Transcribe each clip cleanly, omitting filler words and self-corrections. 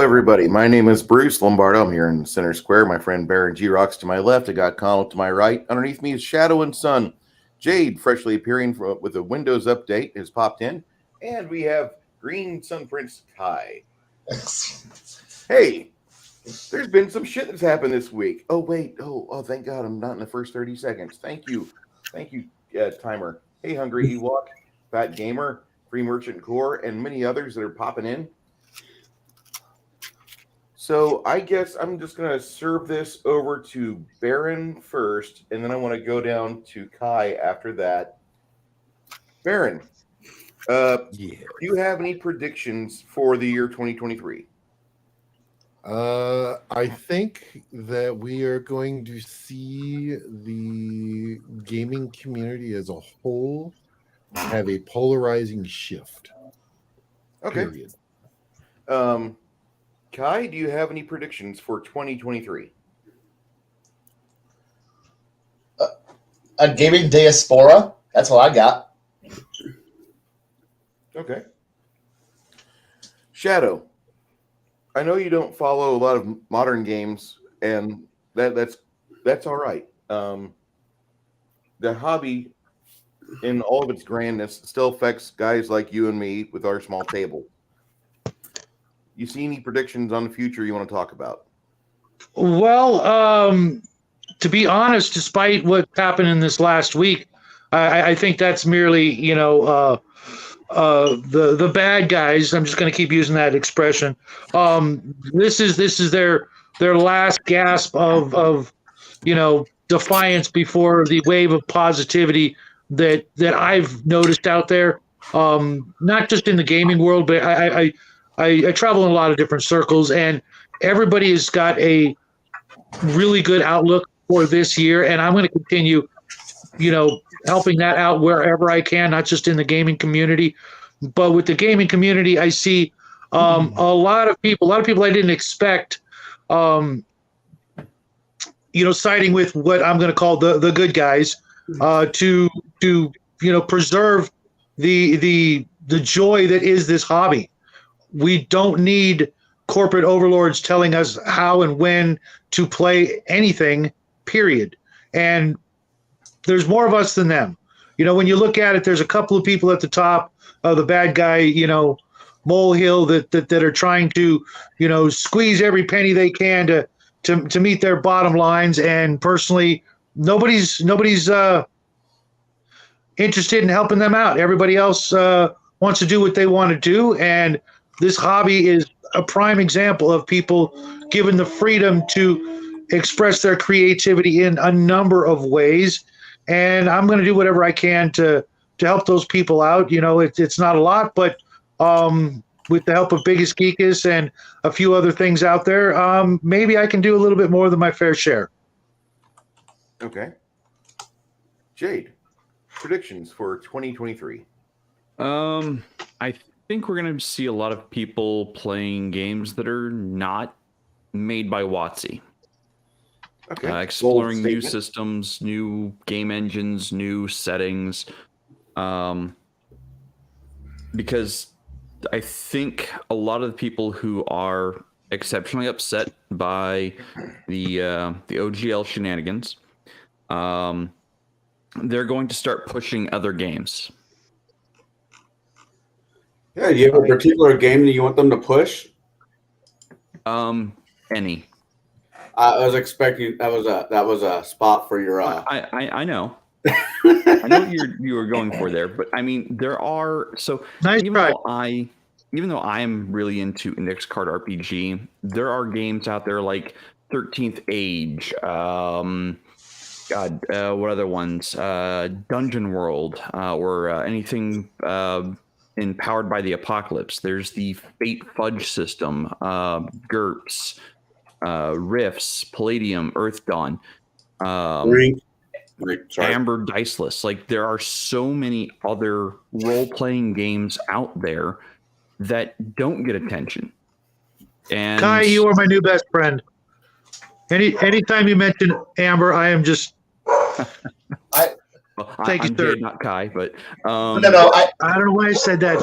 everybody. My name is Bruce Lombardo. I'm here in Center Square. My friend Baron G Rocks to my left. I got Connell to my right. Underneath me is Shadow and Sun. Jade, freshly appearing with a Windows update, has popped in. And we have Green Sun Prince Kai. Hey, there's been some shit that's happened this week. Oh, wait. Oh, thank God I'm not in the first 30 seconds. Thank you, timer. Hey, Hungry Ewok, Fat Gamer, Free Merchant Core, and many others that are popping in. So I guess I'm just going to serve this over to Baron first, and then I want to go down to Kai after that. Baron, do you have any predictions for the year 2023? I think that we are going to see the gaming community as a whole have a polarizing shift. Okay. Period. Kai, do you have any predictions for 2023? A gaming diaspora. That's what I got. Okay. Shadow, I know you don't follow a lot of modern games, and that's all right. The hobby, in all of its grandness, still affects guys like you and me with our small table. You see any predictions on the future you want to talk about? Well, to be honest, despite what happened in this last week, I think that's merely, the bad guys. I'm just going to keep using that expression. This is their last gasp of defiance before the wave of positivity that I've noticed out there. Not just in the gaming world, but I travel in a lot of different circles, and everybody has got a really good outlook for this year. And I'm going to continue, helping that out wherever I can, not just in the gaming community, but with the gaming community, I see a lot of people I didn't expect, siding with what I'm going to call the good guys, to preserve the joy that is this hobby. We don't need corporate overlords telling us how and when to play anything, period. And there's more of us than them. When you look at it, there's a couple of people at the top, the bad guy, molehill that are trying to, squeeze every penny they can to meet their bottom lines. And personally, nobody's interested in helping them out. Everybody else wants to do what they want to do. And this hobby is a prime example of people given the freedom to express their creativity in a number of ways. And I'm going to do whatever I can to help those people out. It's not a lot, but with the help of Biggest Geekus and a few other things out there, maybe I can do a little bit more than my fair share. Okay. Jade, predictions for 2023. I think we're going to see a lot of people playing games that are not made by WOTC. Okay. Exploring new systems, new game engines, new settings. Because I think a lot of the people who are exceptionally upset by the OGL shenanigans, they're going to start pushing other games. Yeah, do you have a particular game that you want them to push? Any. I was expecting that was a spot for your. I know. I know what you were going for there, but I mean there are nice even though I am really into index card RPG, there are games out there like 13th Age, what other ones? Dungeon World, or anything empowered by the Apocalypse. There's the Fate Fudge system, GURPS, Rifts, Palladium, Earth Dawn, Amber Diceless. Like there are so many other role-playing games out there that don't get attention. And Kai, you are my new best friend. Anytime you mention Amber, I am just. Thank you, sir. Not Kai, but I don't know why I said that.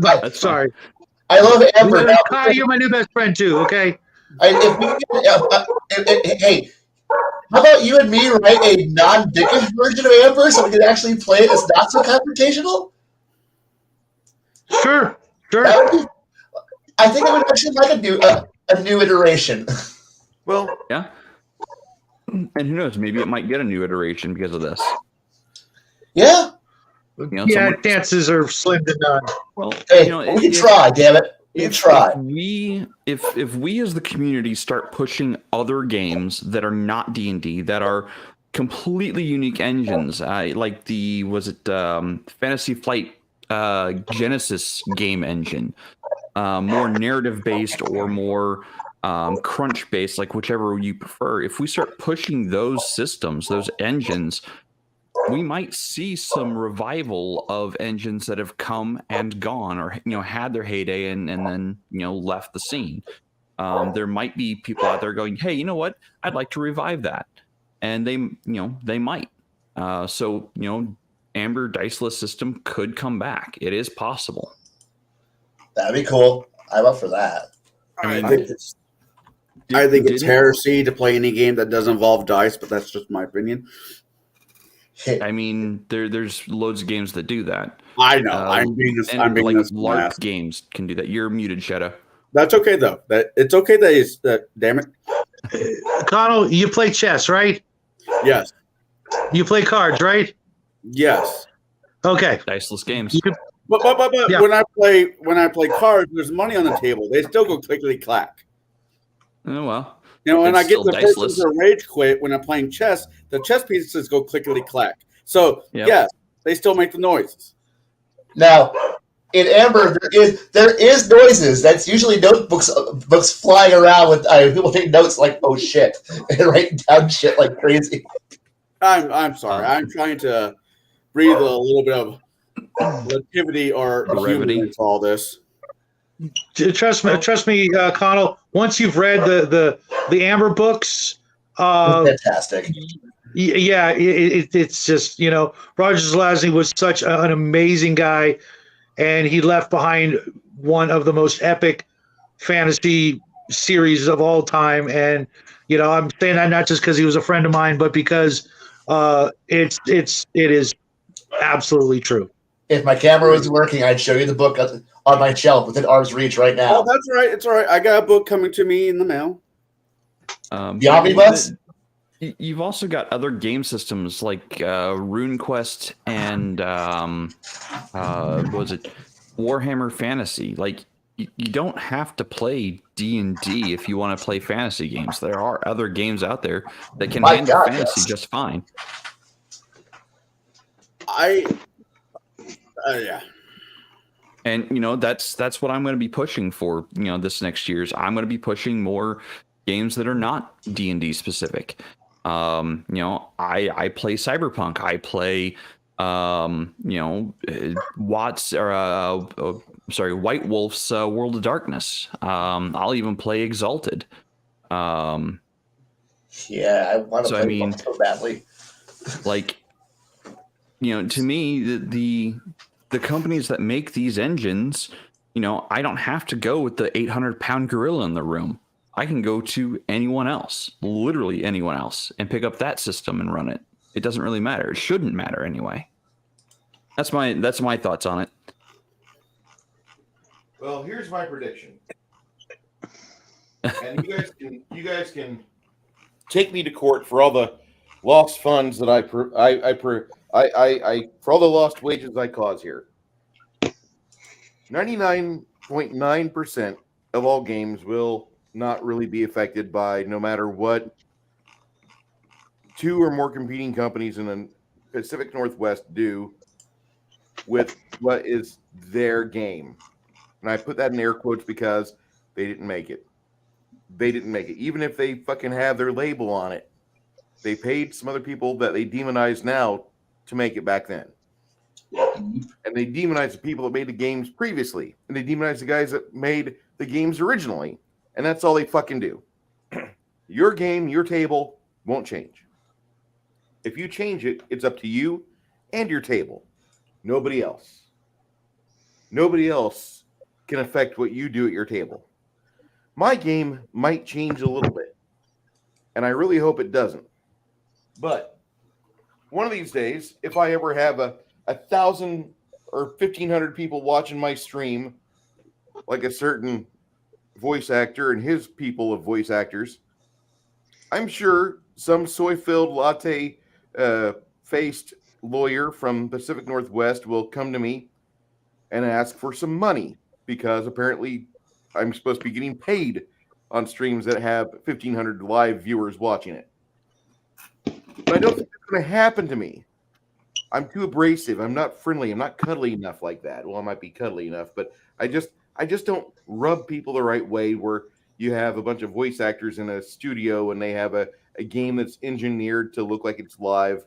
But sorry. I love Amber. Now, Kai, you're my new best friend too. Okay. Hey, how about you and me write a non-dickish version of Amber so we can actually play it as not so confrontational? Sure. That would be, I think I would actually like a new iteration. Well, Yeah. And who knows? Maybe it might get a new iteration because of this. Yeah. You know, Yeah, chances are slim to none. Well, Hey, you know, we can try. Damn it, we can try. If we as the community start pushing other games that are not D&D, that are completely unique engines, like the Fantasy Flight Genesis game engine, more narrative based or more crunch based, like whichever you prefer. If we start pushing those systems, those engines, we might see some revival of engines that have come and gone, or had their heyday and then left the scene. There might be people out there going, hey, you know what, I'd like to revive that, and they might. So Amber Diceless system could come back. It is possible. That'd be cool. I'm up for that. I think it's heresy to play any game that doesn't involve dice, but that's just my opinion. I mean, there's loads of games that do that. I know. I'm being LARP games can do that. You're muted, Shadow. That's okay though. It's okay that damn it. Connell, you play chess, right? Yes. You play cards, right? Yes. Okay. Diceless games. But Yeah. when I play cards, there's money on the table. They still go clickety clack. Oh well. And It's I get still the person diceless. to rage quit when I'm playing chess. The chess pieces go clickety clack. So Yep. yes, they still make the noises. Now, in Amber, there is noises. That's usually notebooks books flying around with people taking notes like, oh shit, and writing down shit like crazy. I'm sorry. I'm trying to breathe a little bit of relativity or Brevity. humor into all this. Trust me, Connell. Once you've read the Amber books, Fantastic. yeah, it's just Roger Zelazny was such an amazing guy, and he left behind one of the most epic fantasy series of all time. And I'm saying that not just because he was a friend of mine, but because it is absolutely true. If my camera was working, I'd show you the book on my shelf within arm's reach right now. Oh, that's right. It's all right. I got a book coming to me in the mail. The omnibus? You've also got other game systems like RuneQuest and what was it, Warhammer Fantasy. Like you don't have to play D&D if you want to play fantasy games. There are other games out there that can handle fantasy just fine. Yeah. And that's what I'm going to be pushing for. This next year's I'm going to be pushing more games that are not D&D specific. I play Cyberpunk. I play White Wolf's World of Darkness. I'll even play Exalted. Yeah, I want to play both so badly. Like, to me, the companies that make these engines, I don't have to go with the 800-pound gorilla in the room. I can go to anyone else, literally anyone else, and pick up that system and run it. It doesn't really matter. It shouldn't matter anyway. That's my thoughts on it. Well, here's my prediction. And you guys can take me to court for all the lost funds that for all the lost wages I cause here. 99.9% of all games will not really be affected by, no matter what, 2 or more competing companies in the Pacific Northwest do with what is their game. And I put that in air quotes because they didn't make it. They didn't make it. Even if they fucking have their label on it, they paid some other people that they demonize now to make it back then. And they demonize the people that made the games previously. And they demonize the guys that made the games originally. And that's all they fucking do. Your game, your table won't change. If you change it, it's up to you and your table. Nobody else. Nobody else can affect what you do at your table. My game might change a little bit, and I really hope it doesn't. But one of these days, if I ever have a 1,000 or 1,500 people watching my stream, like a certain voice actor and his people of voice actors, I'm sure some soy-filled latte faced lawyer from Pacific Northwest will come to me and ask for some money because apparently I'm supposed to be getting paid on streams that have 1,500 live viewers watching it. But I don't think it's going to happen to me. I'm too abrasive. I'm not friendly. I'm not cuddly enough like that. Well, I might be cuddly enough, but I just don't rub people the right way where you have a bunch of voice actors in a studio and they have a game that's engineered to look like it's live.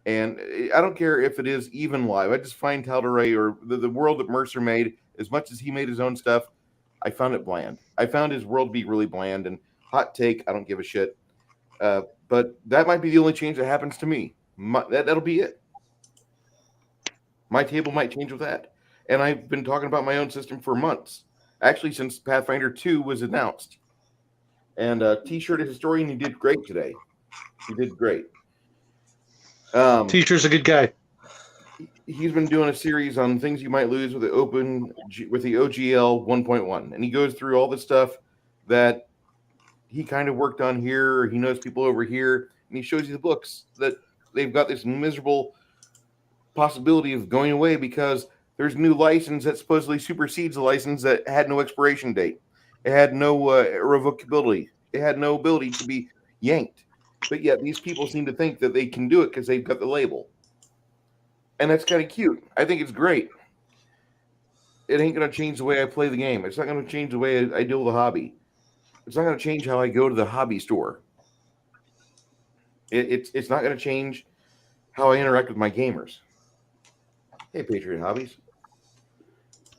And I don't care if it is even live. I just find Talderay or the world that Mercer made, as much as he made his own stuff, I found it bland. I found his world to be really bland. And hot take, I don't give a shit. But that might be the only change that happens to me. That'll be it. My table might change with that. And I've been talking about my own system for months. Actually, since Pathfinder 2 was announced. And T-Shirt Historian, he did great today. He did great. T-Shirt's a good guy. He's been doing a series on things you might lose with the OGL 1.1. And he goes through all the stuff that he kind of worked on here. He knows people over here. And he shows you the books that they've got this miserable possibility of going away because there's a new license that supposedly supersedes a license that had no expiration date. It had no revocability. It had no ability to be yanked. But yet these people seem to think that they can do it because they've got the label. And that's kind of cute. I think it's great. It ain't going to change the way I play the game. It's not going to change the way I deal with the hobby. It's not going to change how I go to the hobby store. It's not going to change how I interact with my gamers. Hey, Patriot Hobbies.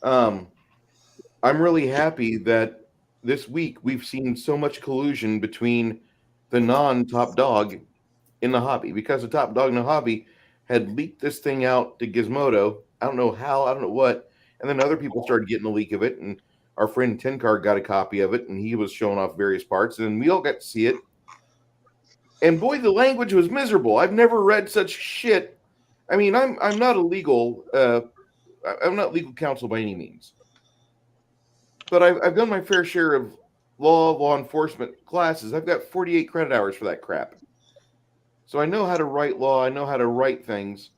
I'm really happy that this week we've seen so much collusion between the non-top dog in the hobby, because the top dog in the hobby had leaked this thing out to Gizmodo. I don't know how, I don't know what. And then other people started getting a leak of it. And our friend Tenkar got a copy of it, and he was showing off various parts. And we all got to see it. And boy, the language was miserable. I've never read such shit. I mean, I'm not a legal, I'm not legal counsel by any means. But I've done my fair share of law enforcement classes. I've got 48 credit hours for that crap. So I know how to write law. I know how to write things.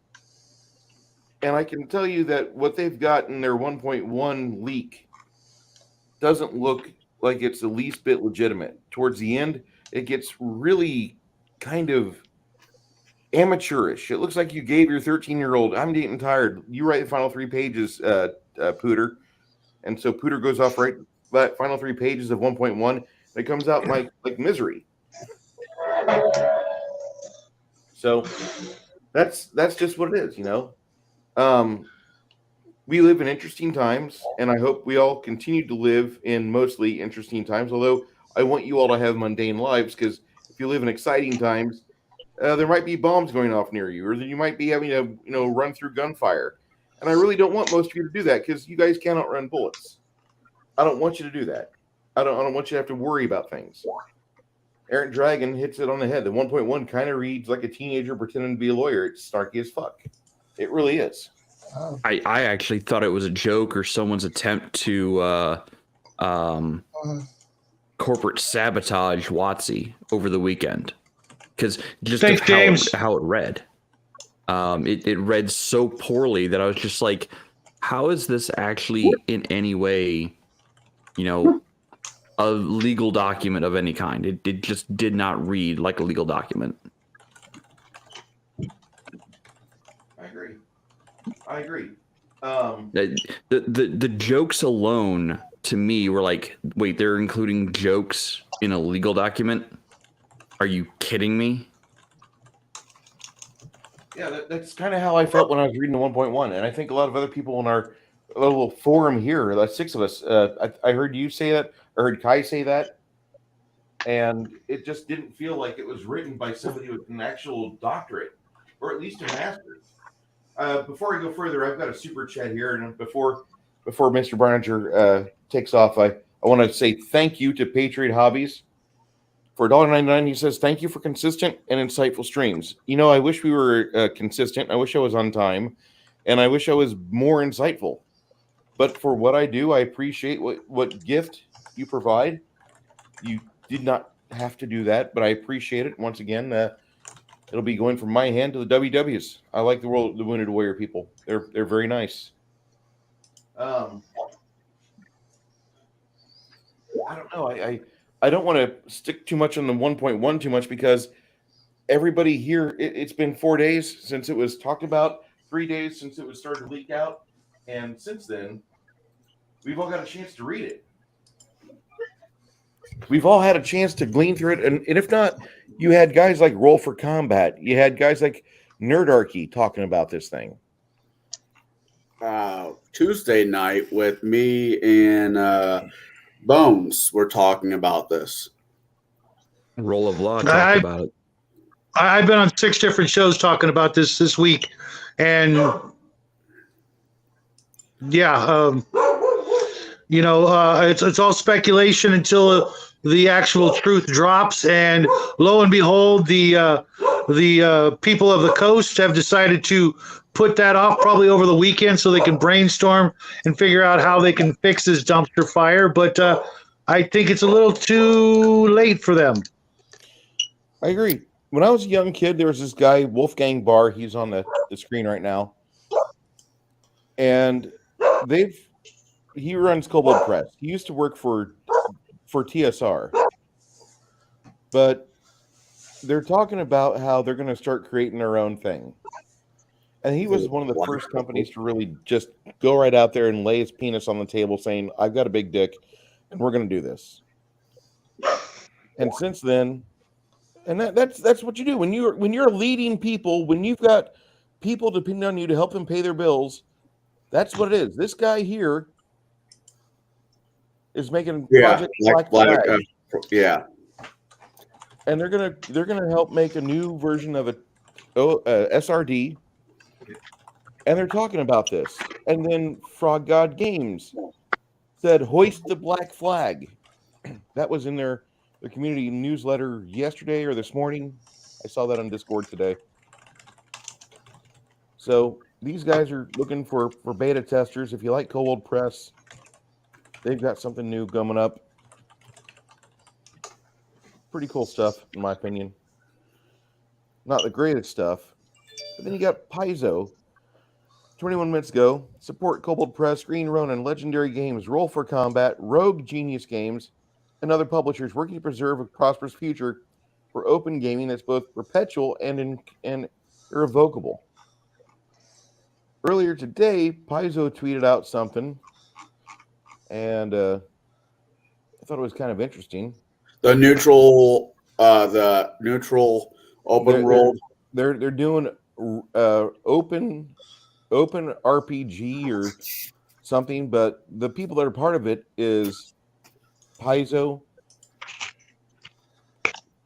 And I can tell you that what they've got in their 1.1 leak doesn't look like it's the least bit legitimate. Towards the end, it gets really kind of amateurish. It looks like you gave your 13-year-old, I'm getting tired. You write the final 3 pages, Pooter. And so Pooter goes off, right, that final 3 pages of 1.1, and it comes out like misery. So that's just what it is, you know. We live in interesting times, and I hope we all continue to live in mostly interesting times, although I want you all to have mundane lives, because if you live in exciting times, there might be bombs going off near you, or you might be having to run through gunfire. And I really don't want most of you to do that, because you guys cannot run bullets. I don't want you to do that. I don't want you to have to worry about things. Errant Dragon hits it on the head. The 1.1 kind of reads like a teenager pretending to be a lawyer. It's snarky as fuck. It really is. Oh. I actually thought it was a joke or someone's attempt to corporate sabotage WOTC over the weekend. Because just Thanks, James. How it read. It read so poorly that I was just like, how is this actually in any way, a legal document of any kind? It just did not read like a legal document. I agree. The jokes alone to me were like, wait, they're including jokes in a legal document? Are you kidding me? Yeah, that's kind of how I felt when I was reading the 1.1, and I think a lot of other people in our little forum here, the 6 of us, I heard you say that, I heard Kai say that, and it just didn't feel like it was written by somebody with an actual doctorate, or at least a master's. Before I go further, I've got a super chat here, and before before Mr. Barninger takes off, I want to say thank you to Patriot Hobbies. For $1.99, he says, thank you for consistent and insightful streams. I wish we were consistent. I wish I was on time. And I wish I was more insightful. But for what I do, I appreciate what gift you provide. You did not have to do that, but I appreciate it. Once again, it'll be going from my hand to the WWs. I like the Wounded Warrior people. They're very nice. I don't know. I don't want to stick too much on the 1.1 too much because everybody here, it's been 4 days since it was talked about, 3 days since it was started to leak out. And since then, we've all got a chance to read it. We've all had a chance to glean through it. And if not, you had guys like Roll for Combat. You had guys like Nerdarchy talking about this thing. Tuesday night with me and Bones were talking about this. Roll of Law talked about it. I've been on 6 different shows talking about this week. And yeah, it's all speculation until the actual truth drops. And lo and behold, the people of the coast have decided to put that off probably over the weekend so they can brainstorm and figure out how they can fix this dumpster fire. But I think it's a little too late for them. I agree. When I was a young kid, there was this guy, Wolfgang Barr. He's on the screen right now. And he runs Kobold Press. He used to work for TSR. But they're talking about how they're going to start creating their own thing. And he was one of the first companies to really just go right out there and lay his penis on the table saying, I've got a big dick and we're going to do this. And since then, and that's what you do when you're leading people, when you've got people depending on you to help them pay their bills. That's what it is. This guy here is making Project Black Flag. Yeah. And they're gonna help make a new version of a SRD. And they're talking about this. And then Frog God Games said, hoist the black flag. That was in their community newsletter yesterday or this morning. I saw that on Discord today. So these guys are looking for beta testers. If you like Kobold Press, they've got something new coming up. Pretty cool stuff, in my opinion. Not the greatest stuff. But then you got Paizo. 21 minutes ago, support Kobold Press, Green Ronin, Legendary Games, Roll for Combat, Rogue Genius Games, and other publishers working to preserve a prosperous future for open gaming that's both perpetual and irrevocable. Earlier today, Paizo tweeted out something, and I thought it was kind of interesting. The neutral open world. They're doing open RPG or something, but the people that are part of it is Paizo,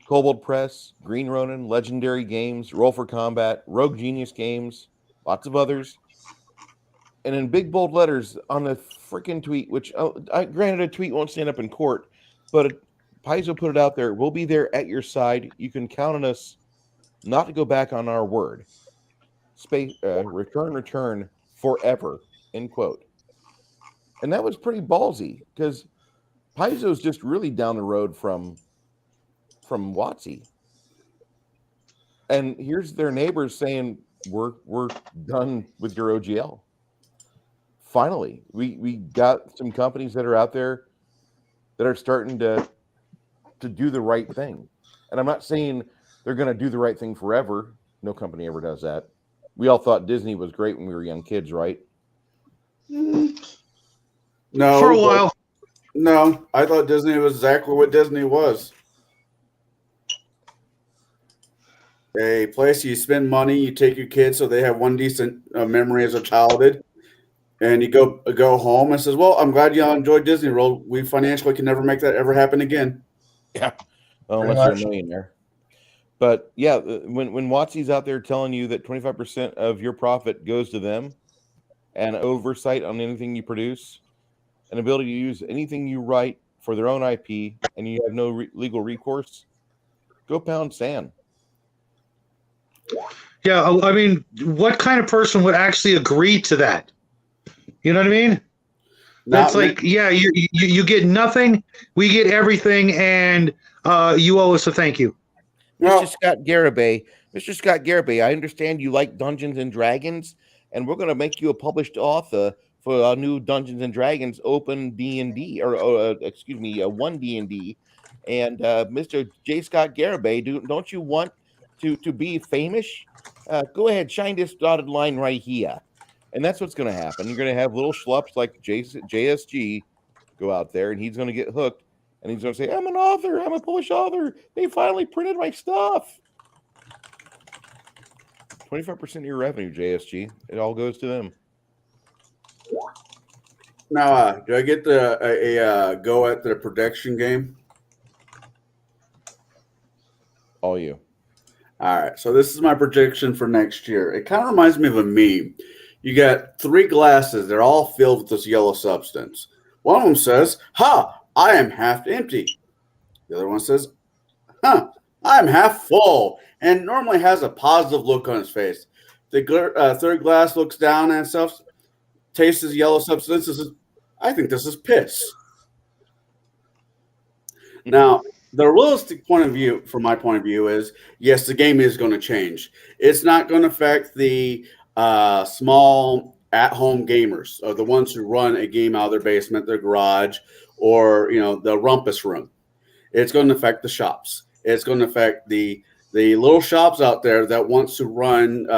Kobold Press, Green Ronin, Legendary Games, Roll for Combat, Rogue Genius Games, lots of others. And in big bold letters on the freaking tweet, which granted a tweet won't stand up in court, but Paizo put it out there. We'll be there at your side. You can count on us not to go back on our word. Return forever, end quote. And that was pretty ballsy because Paizo's just really down the road from WOTC. And here's their neighbors saying, we're done with your OGL. Finally, we got some companies that are out there that are starting to do the right thing. And I'm not saying they're going to do the right thing forever. No company ever does that. We all thought Disney was great when we were young kids, right? No. For a while. No, I thought Disney was exactly what Disney was. A place you spend money, you take your kids so they have one decent memory as a childhood, and you go home and says, well, I'm glad y'all enjoyed Disney World. We financially can never make that ever happen again. Yeah, well, unless you're a millionaire. But yeah, when WOTC's out there telling you that 25% of your profit goes to them, and oversight on anything you produce, an ability to use anything you write for their own IP, and you have no legal recourse, go pound sand. Yeah, I mean, what kind of person would actually agree to that? You know what I mean? That's like, yeah, you get nothing, we get everything, and you owe us a thank you. Mr. Scott Garibay, I understand you like Dungeons and Dragons, and we're going to make you a published author for our new Dungeons and Dragons Open D&D, or excuse me, 1D&D. And Mr. J. Scott Garibay, don't you want to be famous? Go ahead, shine this dotted line right here. And that's what's going to happen. You're going to have little schlups like JSG go out there, and he's going to get hooked. And he's going to say, I'm an author. I'm a published author. They finally printed my stuff. 25% of your revenue, JSG. It all goes to them. Now, do I get a go at the production game? All you. All right. So this is my prediction for next year. It kind of reminds me of a meme. You got 3 glasses. They're all filled with this yellow substance. One of them says, "Ha! I am half empty." The other one says, "Huh, I'm half full," and normally has a positive look on his face. The third glass looks down at itself, tastes his yellow substance, and says, "I think this is piss." Now, the realistic point of view, from my point of view, is yes, the game is going to change. It's not going to affect the small at-home gamers, or the ones who run a game out of their basement, their garage, or the rumpus room. It's going to affect the shops. It's going to affect the little shops out there that wants to run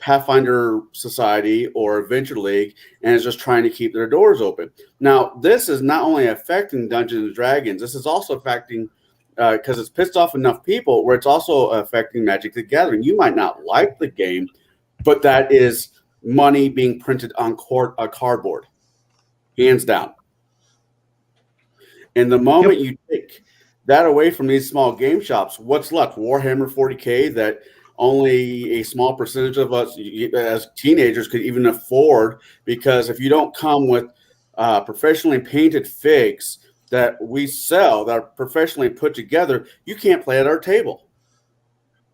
Pathfinder Society or Adventure League and is just trying to keep their doors open. Now, this is not only affecting Dungeons and Dragons. This is also affecting, because it's pissed off enough people, where it's also affecting Magic the Gathering. You might not like the game, but that is money being printed on cardboard, hands down. And the moment you take that away from these small game shops, what's left? Warhammer 40K that only a small percentage of us as teenagers could even afford, because if you don't come with professionally painted figs that we sell, that are professionally put together, you can't play at our table.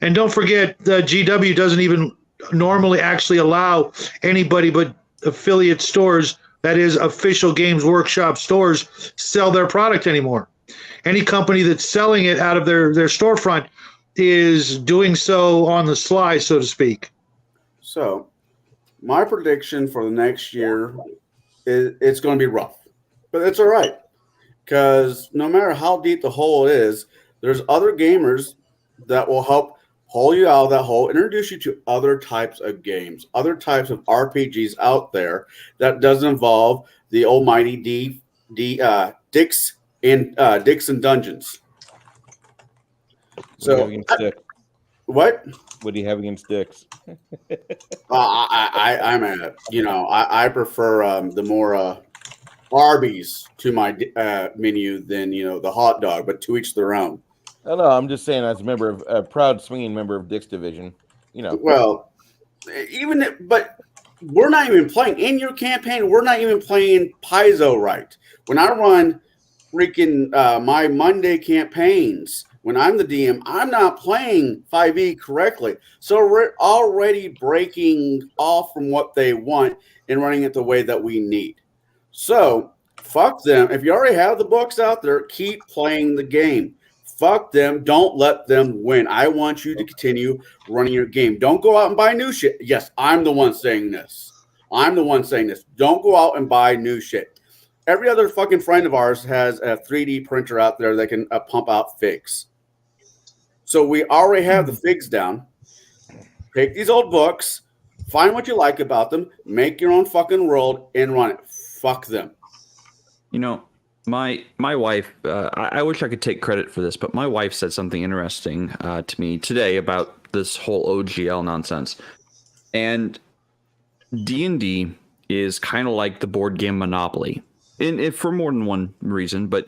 And don't forget, the GW doesn't even normally actually allow anybody but affiliate stores, that is official Games Workshop stores, sell their product anymore. Any company that's selling it out of their storefront is doing so on the sly, so to speak. So my prediction for the next year is it's going to be rough, but it's all right, because no matter how deep the hole is, there's other gamers that will help pull you out of that hole, introduce you to other types of games, other types of RPGs out there that doesn't involve the almighty Dicks and Dungeons. So, what? What do you have against dicks? I'm at I prefer the more Arby's to my menu than the hot dog, but to each their own. No, I'm just saying, as a proud swinging member of Dick's Division, Well, but we're not even playing in your campaign. We're not even playing Paizo right. When I run freaking my Monday campaigns, when I'm the DM, I'm not playing 5e correctly. So we're already breaking off from what they want and running it the way that we need. So fuck them. If you already have the books out there, keep playing the game. Fuck them. Don't let them win. I want you to continue running your game. Don't go out and buy new shit. Yes, I'm the one saying this. Don't go out and buy new shit. Every other fucking friend of ours has a 3D printer out there that can pump out figs. So we already have the figs down. Take these old books, find what you like about them, make your own fucking world, and run it. Fuck them. My wife, I wish I could take credit for this, but my wife said something interesting to me today about this whole OGL nonsense. And D&D is kind of like the board game Monopoly, and for more than one reason, but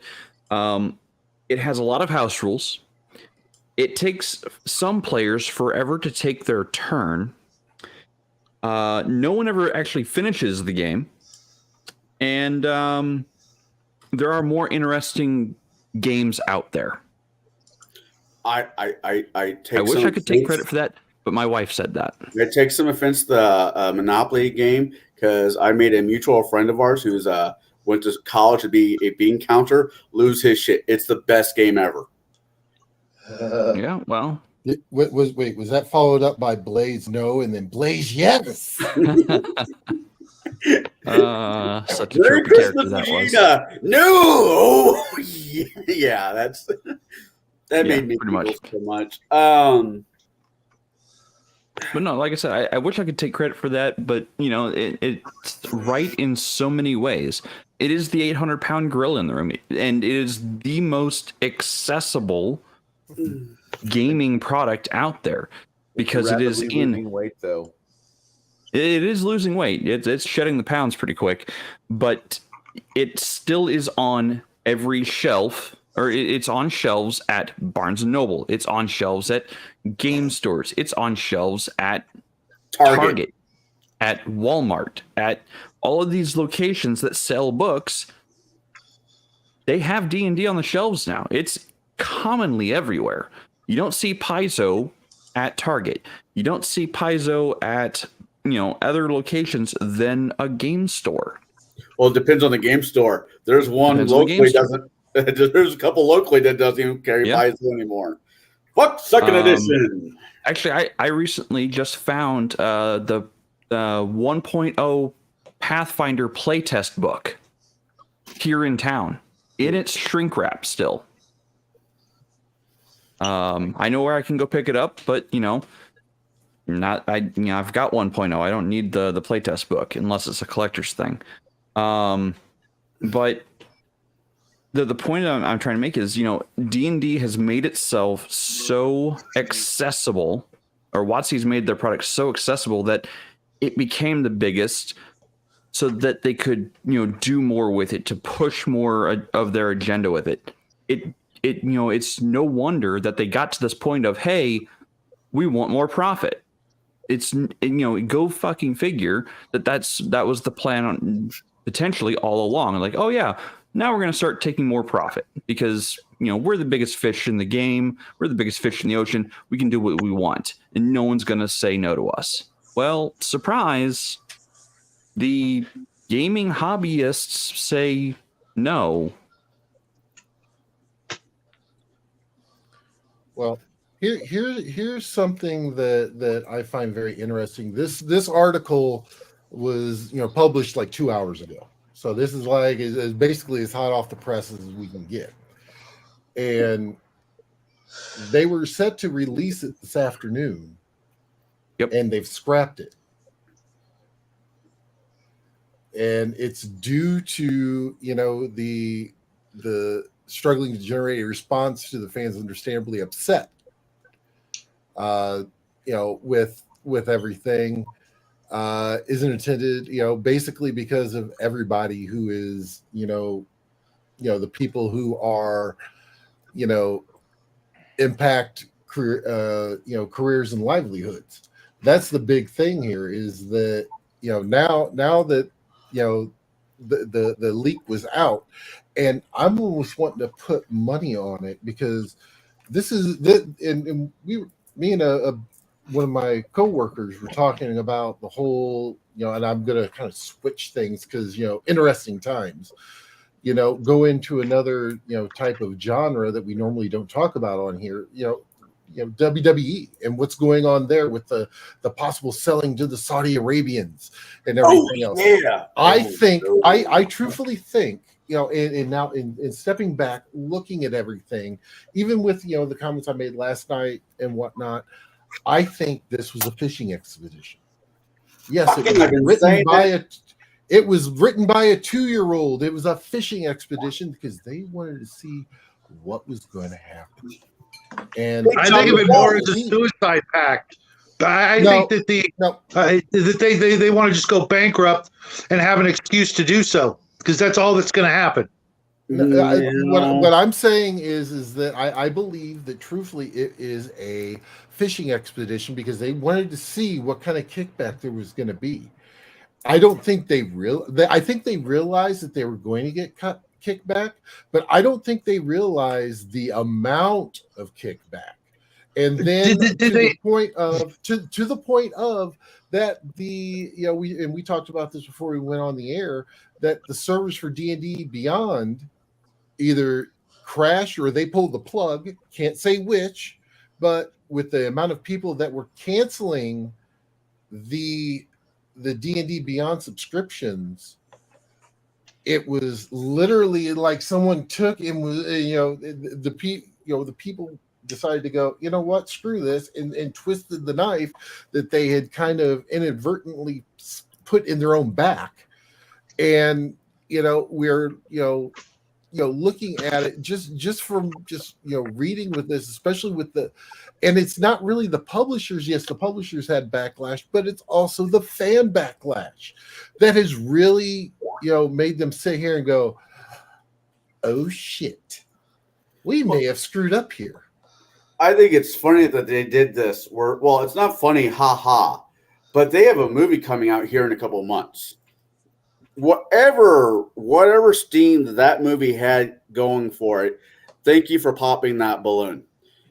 it has a lot of house rules. It takes some players forever to take their turn. No one ever actually finishes the game, and there are more interesting games out there. I take. I wish some I could take offense- credit for that, but my wife said that. I take some offense to the Monopoly game because I made a mutual friend of ours who's went to college to be a bean counter lose his shit. It's the best game ever. Yeah, well, Was that followed up by Blaze no and then Blaze yes? Such a Merry tropey character Christmas, that was. Vegeta! No, yeah, that made me pretty much. giggle so much. But no, like I said, I wish I could take credit for that, but it's right in so many ways. It is the 800-pound gorilla in the room, and it is the most accessible gaming product out there because it is losing weight though. It is losing weight. It's shedding the pounds pretty quick, but it still is on every shelf, or it's on shelves at Barnes & Noble. It's on shelves at game stores. It's on shelves at Target, at Walmart, at all of these locations that sell books. They have D&D on the shelves now. It's commonly everywhere. You don't see Paizo at Target. You don't see Paizo at other locations than a game store. Well, it depends on the game store. There's one locally doesn't. There's a couple locally that doesn't even carry Paizo anymore. Fuck second edition. Actually, I recently just found the 1.0 Pathfinder playtest book here in town in its shrink wrap still. I know where I can go pick it up, but I've got 1.0. I don't need the playtest book unless it's a collector's thing. But the point I'm trying to make is, D&D has made itself so accessible, or WotC's made their product so accessible that it became the biggest, so that they could do more with it, to push more of their agenda with it. It's no wonder that they got to this point of, hey, we want more profit. It's go fucking figure that was the plan on potentially all along. Like, oh yeah, now we're going to start taking more profit because we're the biggest fish in the game, we're the biggest fish in the ocean, we can do what we want and no one's going to say no to us. Well, surprise, the gaming hobbyists say no. Well, here's something that I find very interesting. This article was published like 2 hours ago, so this is like is basically as hot off the press as we can get. And they were set to release it this afternoon. Yep. And they've scrapped it. And it's due to the struggling to generate a response to the fans understandably upset with everything isn't intended basically because of everybody who is the people who are impact career careers and livelihoods. That's the big thing here, is that now that the leak was out, and I'm almost wanting to put money on it, because this is and me and one of my coworkers were talking about the whole and I'm gonna kind of switch things because interesting times, go into another type of genre that we normally don't talk about on here, WWE and what's going on there with the possible selling to the Saudi Arabians and everything else. Yeah. I truthfully think, and now in stepping back, looking at everything, even with the comments I made last night and whatnot, I think this was a fishing expedition. Yes, it was written by a 2-year-old. It was a fishing expedition because they wanted to see what was going to happen. And I think of it more as a suicide pact. I think that they want to just go bankrupt and have an excuse to do so, because that's all that's going to happen. What I'm saying is that I believe that truthfully it is a fishing expedition because they wanted to see what kind of kickback there was going to be. I don't think I think they realized that they were going to get kickback, but I don't think they realized the amount of kickback. And then the point of that we talked about this before we went on the air, that the servers for D&D Beyond either crashed or they pulled the plug, can't say which, but with the amount of people that were canceling the D&D Beyond subscriptions, it was literally like someone took and was the people decided to go, you know what, screw this, and twisted the knife that they had kind of inadvertently put in their own back. And we're looking at it just from reading with this, especially with and it's not really the publishers. Yes, the publishers had backlash, but it's also the fan backlash that has really made them sit here and go, oh shit, we may have screwed up here. I think it's funny that they did this. Well, it's not funny, haha, but they have a movie coming out here in a couple of months. Whatever steam that movie had going for it, thank you for popping that balloon,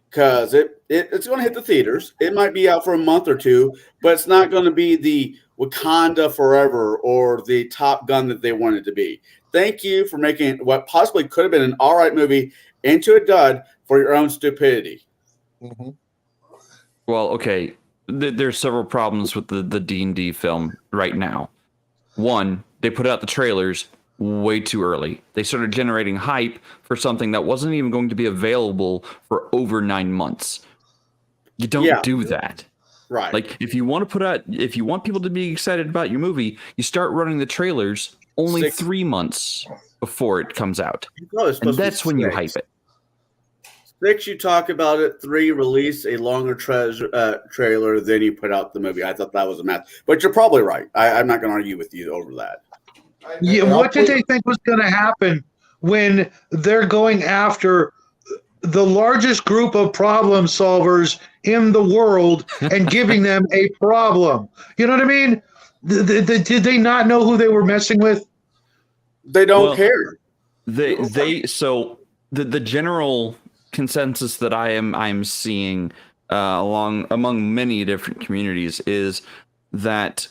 because it's going to hit the theaters. It might be out for a month or two, but it's not going to be the Wakanda Forever or the Top Gun that they wanted to be. Thank you for making what possibly could have been an all right movie into a dud for your own stupidity. Mm-hmm. Well, okay, there's several problems with the D&D film right now. One, they put out the trailers way too early. They started generating hype for something that wasn't even going to be available for over 9 months. You don't do that. Right. Like, if you want people to be excited about your movie, you start running the trailers only 3 months before it comes out. And that's when you hype it. 6, you talk about it. 3, release a longer trailer, then you put out the movie. I thought that was a math. But you're probably right. I'm not going to argue with you over that. Yeah, what did they think was going to happen when they're going after the largest group of problem solvers in the world and giving them a problem? You know what I mean? Did they not know who they were messing with? They don't care. So the general consensus that I'm seeing among many different communities is that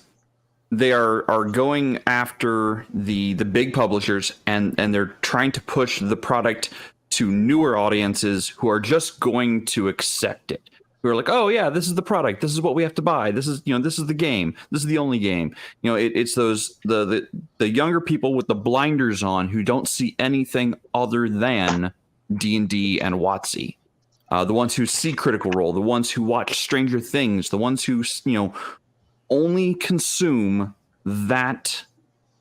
they are going after the big publishers and they're trying to push the product to newer audiences who are just going to accept it, who are like, oh yeah, this is the product, this is what we have to buy, this is this is the game, this is the only game. It's those the younger people with the blinders on who don't see anything other than D&D and WOTC, the ones who see Critical Role, the ones who watch Stranger Things, the ones who only consume that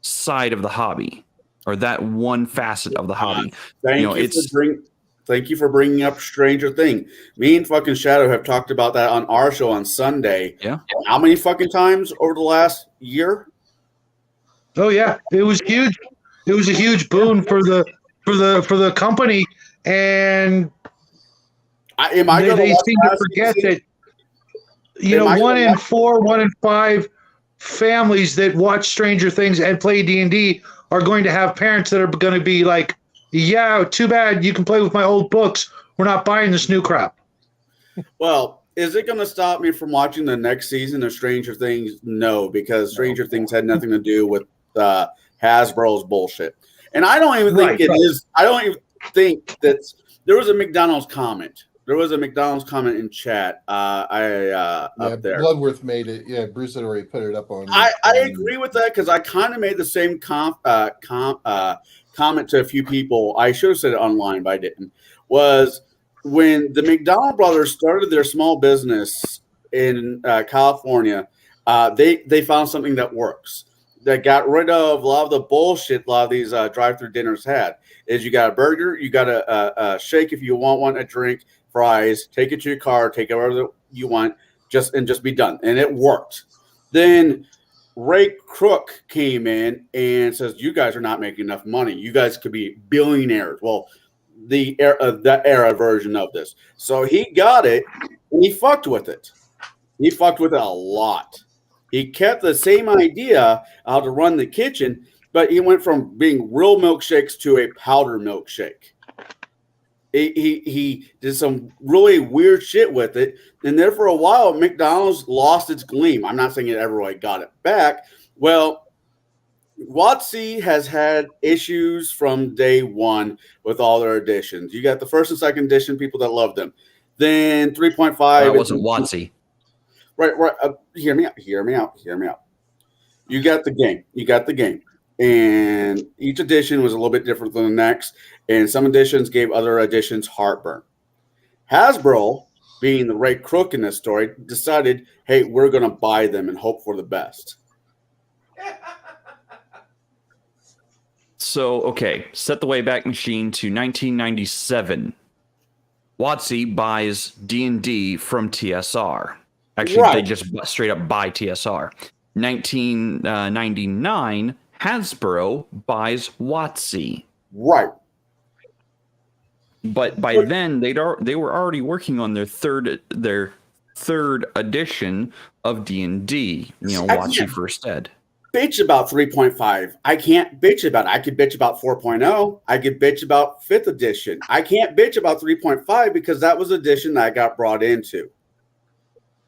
side of the hobby or that one facet of the hobby. Thank you for bringing up Stranger Things. Me and fucking Shadow have talked about that on our show on Sunday. Yeah. How many fucking times over the last year? Oh yeah, it was huge. It was a huge boon for the company, and they seem to forget that. 1 in 4, 1 in 5 families that watch Stranger Things and play D&D are going to have parents that are going to be like, yeah, too bad, you can play with my old books. We're not buying this new crap. Well, is it going to stop me from watching the next season of Stranger Things? No, because Stranger Things had nothing to do with Hasbro's bullshit. And I don't even think is. I don't even think that there was a McDonald's comment. There was a McDonald's comment in chat. Up there. Bloodworth made it. Yeah, Bruce had already put it up on. I agree with that because I kind of made the same comment to a few people. I should have said it online, but I didn't. Was when the McDonald brothers started their small business in California, they found something that works. That got rid of a lot of the bullshit a lot of these drive-through dinners had. Is you got a burger, you got a shake if you want one, a drink, fries, take it to your car, take it wherever you want, just be done. And it worked. Then Ray Kroc came in and says, "You guys are not making enough money. You guys could be billionaires." Well, the era version of this. So he got it and he fucked with it. He fucked with it a lot. He kept the same idea how to run the kitchen, but he went from being real milkshakes to a powder milkshake. He did some really weird shit with it, and there for a while, McDonald's lost its gleam. I'm not saying it ever really got it back. Well, WOTC has had issues from day one with all their editions. You got the first and second edition, people that loved them. Then 3.5. That wasn't WOTC. Right. Hear me out. You got the game. And each edition was a little bit different than the next. And some editions gave other editions heartburn. Hasbro, being the Ray Kroc in this story, decided, hey, we're going to buy them and hope for the best. So, okay, set the Wayback Machine to 1997. WOTC buys D&D from TSR. Actually, Right. They just straight up buy TSR. 1999, Hasbro buys WOTC. Right. But by then, they were already working on their third edition of D&D. WOTC First Ed. Bitch about 3.5. I can't bitch about it. I could bitch about 4.0. I could bitch about 5th edition. I can't bitch about 3.5 because that was the edition that I got brought into.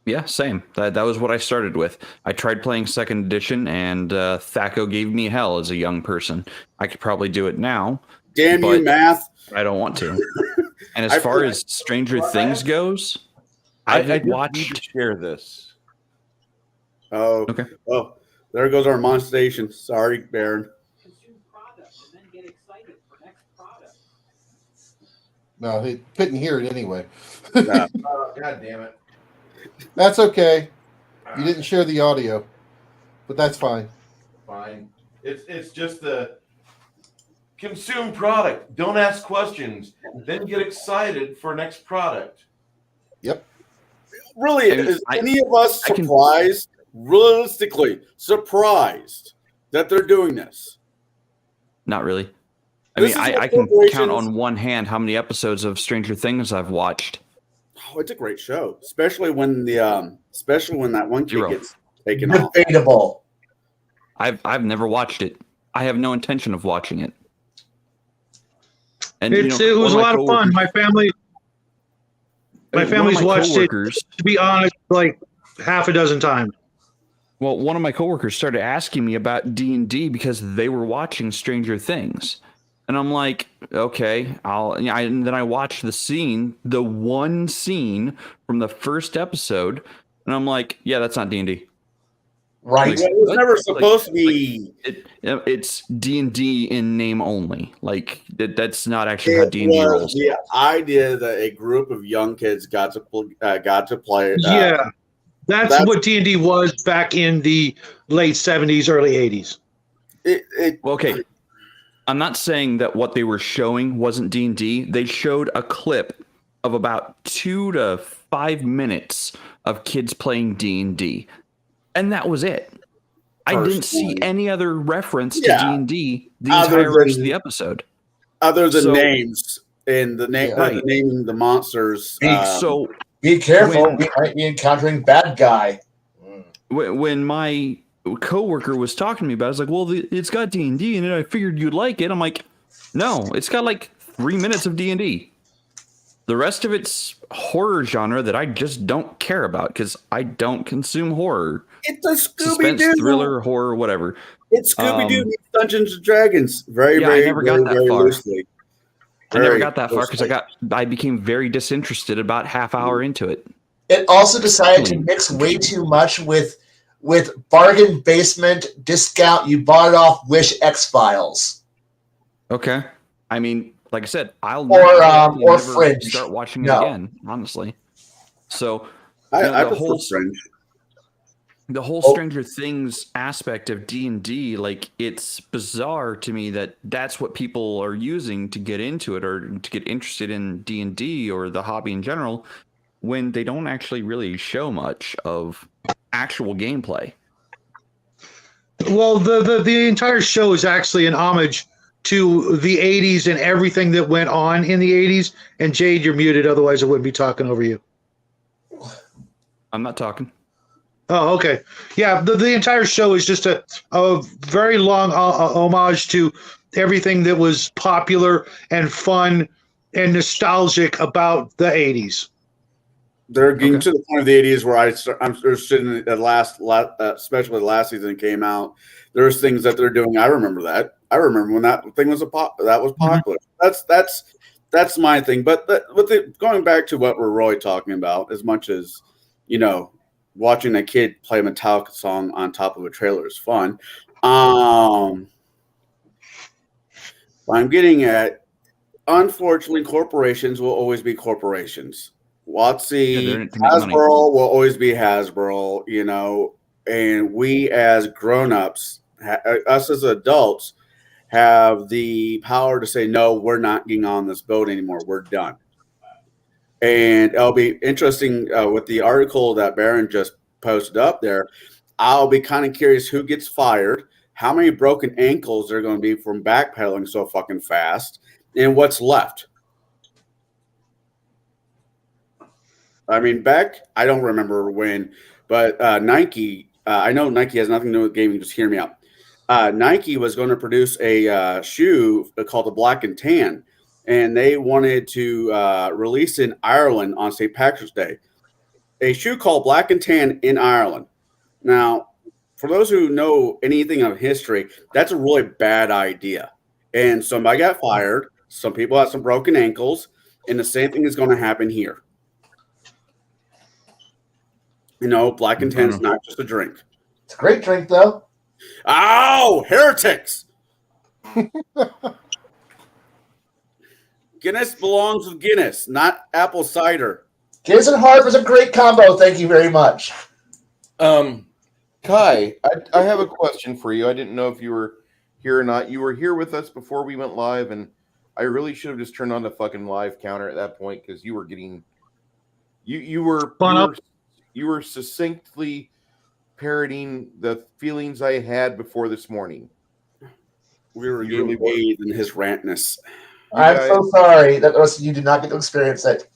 Yeah, same. That was what I started with. I tried playing 2nd edition, and Thaco gave me hell as a young person. I could probably do it now. Damn you, math. I don't want to. And as far as Stranger Things goes, I watched. need to share this. Oh, Okay. Oh, there goes our monetization. Sorry, Baron. Consume product and then get excited for next product. No, he couldn't hear it anyway. Yeah. God damn it. That's okay. You didn't share the audio, but that's fine. Fine. It's just the consume product. Don't ask questions. Then get excited for next product. Yep. Really, is any of us surprised, realistically surprised that they're doing this? Not really. This I can count on one hand how many episodes of Stranger Things I've watched. Oh, it's a great show, especially when that one kid 0. gets taken off. Debatable. I've never watched it. I have no intention of watching it. And It was a lot of fun. My family's watched it, to be honest, like half a dozen times. Well, one of my coworkers started asking me about D&D because they were watching Stranger Things. And I'm like, okay, and then I watched the one scene from the first episode, and I'm like, yeah, that's not D&D. Right. It was never supposed to be. It's D&D in name only. Like that's not actually how D&D was rolls. the idea that a group of young kids got to play. Yeah, that's what D&D was back in the late 70s, early 80s. Well, okay. I'm not saying that what they were showing wasn't D&D. They showed a clip of about 2 to 5 minutes of kids playing D&D. And that was it. I didn't see any other reference to D&D the entire rest of the episode. Other than names and the name, Right. naming the monsters. So be careful. We might be encountering bad guy. when my coworker was talking to me about it, I was like, well, it's got D&D in it. I figured you'd like it. I'm like, no, it's got like 3 minutes of D&D. The rest of it's horror genre that I just don't care about because I don't consume horror. It's a Suspense, Scooby-Doo. thriller, horror, whatever. It's Scooby-Doo meets Dungeons and Dragons. Very, I very, never very, got that very far. loosely. I never Very got that far because loosely. I became very disinterested about half hour into it. It also decided to mix way too much with bargain basement discount. You bought it off Wish X-Files. Okay. I mean, like I said, I'll Or never Fringe. start watching it No. again, honestly. So I the prefer whole Fringe. the whole Stranger Things aspect of D&D, like it's bizarre to me that that's what people are using to get into it or to get interested in D&D or the hobby in general when they don't actually really show much of actual gameplay. Well, the entire show is actually an homage to the 80s and everything that went on in the 80s. And Jade, you're muted, otherwise I wouldn't be talking over you. I'm not talking. Oh, okay. Yeah, the entire show is just a very long homage to everything that was popular and fun and nostalgic about the 80s. They're getting Okay. to the point of the 80s where I'm sitting at especially the last season came out. There's things that they're doing. I remember that. I remember when that thing was popular. That's my thing. But going back to what we're really talking about, as much as watching a kid play a Metallica song on top of a trailer is fun. What I'm getting at, unfortunately, corporations will always be corporations. WotC, Hasbro will always be Hasbro, and we as grown-ups, us as adults, have the power to say, no, we're not getting on this boat anymore. We're done. And it'll be interesting with the article that Baron just posted up there. I'll be kind of curious who gets fired, how many broken ankles there are going to be from backpedaling so fucking fast, and what's left. I mean, I don't remember when, but Nike, I know Nike has nothing to do with gaming, just hear me out. Nike was going to produce a shoe called the Black and Tan, and they wanted to release in Ireland on St. Patrick's Day. A shoe called Black and Tan in Ireland. Now, for those who know anything of history, that's a really bad idea. And somebody got fired. Some people had some broken ankles, and the same thing is going to happen here. Black and Tan is not just a drink. It's a great drink, though. Oh, heretics! Guinness belongs with Guinness, not apple cider. Guinness and Harp is a great combo. Thank you very much. Kai, I have a question for you. I didn't know if you were here or not. You were here with us before we went live, and I really should have just turned on the fucking live counter at that point because you were getting you were succinctly parroting the feelings I had before this morning. We were really bathed in his rantness. I'm so sorry that you did not get to experience it.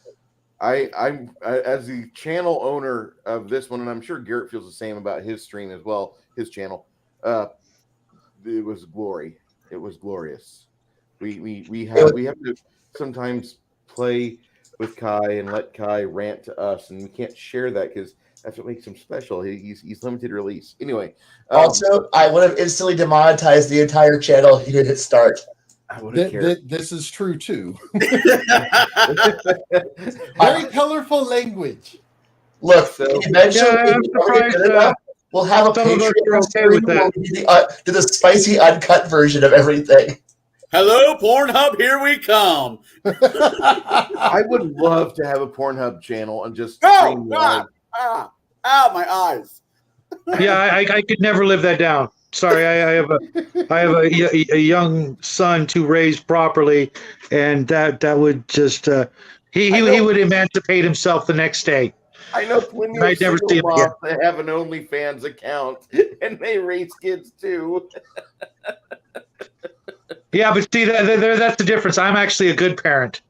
I'm as the channel owner of this one, and I'm sure Garrett feels the same about his stream as well, his channel. It was glory. It was glorious. We have to sometimes play with Kai and let Kai rant to us, and we can't share that because that's what makes him special. He's limited release. Anyway. Also, I would have instantly demonetized the entire channel if he didn't start. This is true too. Very colorful language. Look, eventually, we'll have a Patreon stream where we do the spicy uncut version of everything. Hello, Pornhub, here we come. I would love to have a Pornhub channel and just stream live. My eyes. Yeah, I could never live that down. Sorry, I have a young son to raise properly, and that would just he would emancipate himself the next day. I know when you're never see him again. They have an OnlyFans account and they raise kids too. Yeah, but see that's the difference. I'm actually a good parent.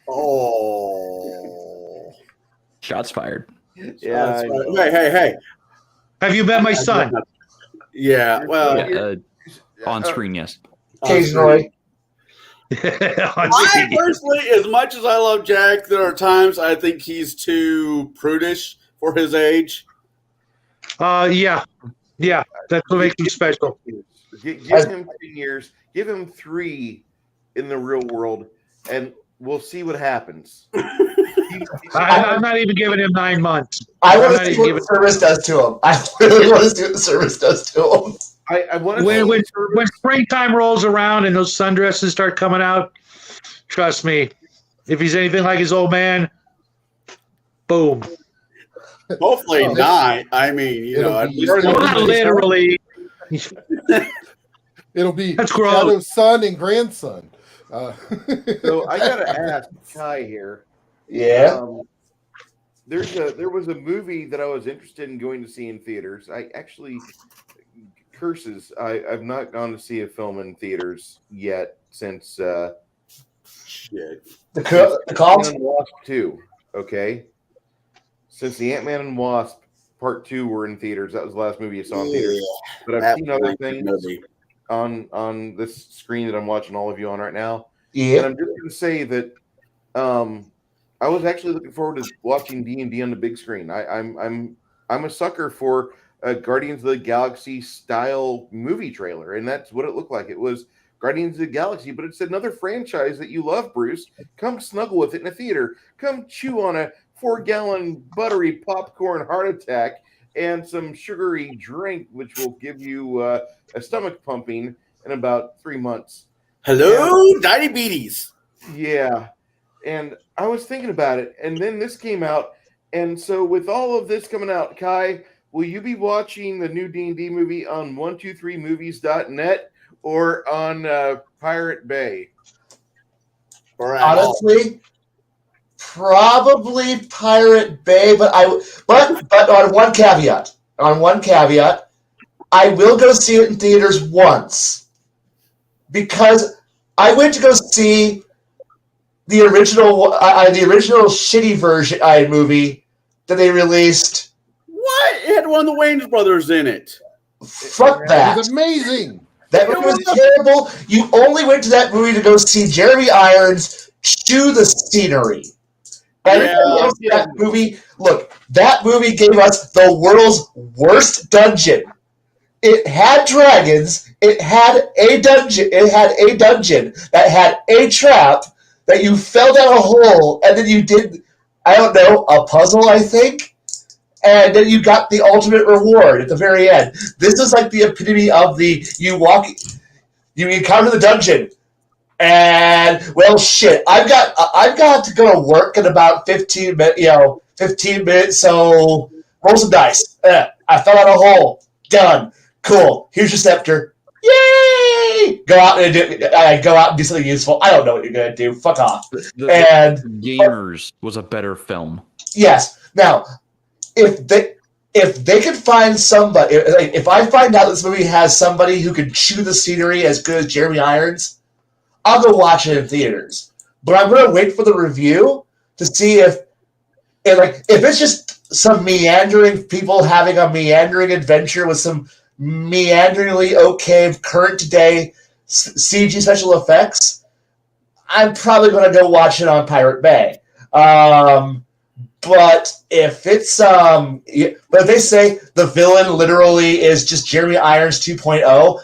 Oh, shots fired. Yeah. Hey. Have you met my son? Yeah, well, on screen, yes. Occasionally. I personally, as much as I love Jack, there are times I think he's too prudish for his age. Yeah, that's what makes him special. Give him 10 years. Give him 3 in the real world, and we'll see what happens. I'm not even giving him 9 months. I want to see what the service does to him. I really want to see what the service does to him. I want to when springtime rolls around and those sundresses start coming out, trust me, if he's anything like his old man, boom. Hopefully not. I mean, not literally. It'll be that's Shadow's son and grandson. So I gotta ask Kai here. Yeah. There was a movie that I was interested in going to see in theaters. I actually curses. I've not gone to see a film in theaters yet since Shit. The Ant-Man cult. and Wasp 2. Okay, since the Ant-Man and Wasp Part 2 were in theaters, that was the last movie I saw in theaters. But I've That seen other was a things movie. on this screen that I'm watching all of you on right now. And Yeah. I'm just going to say that I was actually looking forward to watching D&D on the big screen. I'm a sucker for a Guardians of the Galaxy style movie trailer, and that's what it looked like. It was Guardians of the Galaxy, but it's another franchise that you love, Bruce. Come snuggle with it in a theater. Come chew on a 4-gallon buttery popcorn heart attack and some sugary drink, which will give you a stomach pumping in about 3 months. Hello, diabetes. Yeah. And I was thinking about it, and then this came out. And so with all of this coming out, Kai, will you be watching the new D&D movie on 123movies.net or on Pirate Bay? Honestly, probably Pirate Bay, but on one caveat. I will go see it in theaters once. Because I went to go see the original shitty version movie that they released. What? It had one of the Wayans brothers in it. Fuck that. It was amazing. That movie was terrible. You only went to that movie to go see Jeremy Irons chew the scenery. Everybody else in that movie, look, that movie gave us the world's worst dungeon. It had dragons. It had a dungeon. That had a trap that you fell down a hole, and then you did, I don't know, a puzzle, I think, and then you got the ultimate reward at the very end. This is like the epitome of the you encounter the dungeon, and well, shit, I've got to go to work in about 15 minutes. So roll some dice. I fell down a hole. Done. Cool. Here's your scepter. Yay! Go out and do something useful. I don't know what you're gonna do. Fuck off. The Gamers was a better film. Yes. Now, if they could find somebody, if I find out this movie has somebody who can chew the scenery as good as Jeremy Irons, I'll go watch it in theaters. But I'm gonna wait for the review to see if it's just some meandering people having a meandering adventure with some meanderingly okay current today CG special effects, I'm probably going to go watch it on Pirate Bay. But if it's but if they say the villain literally is just Jeremy Irons 2.0,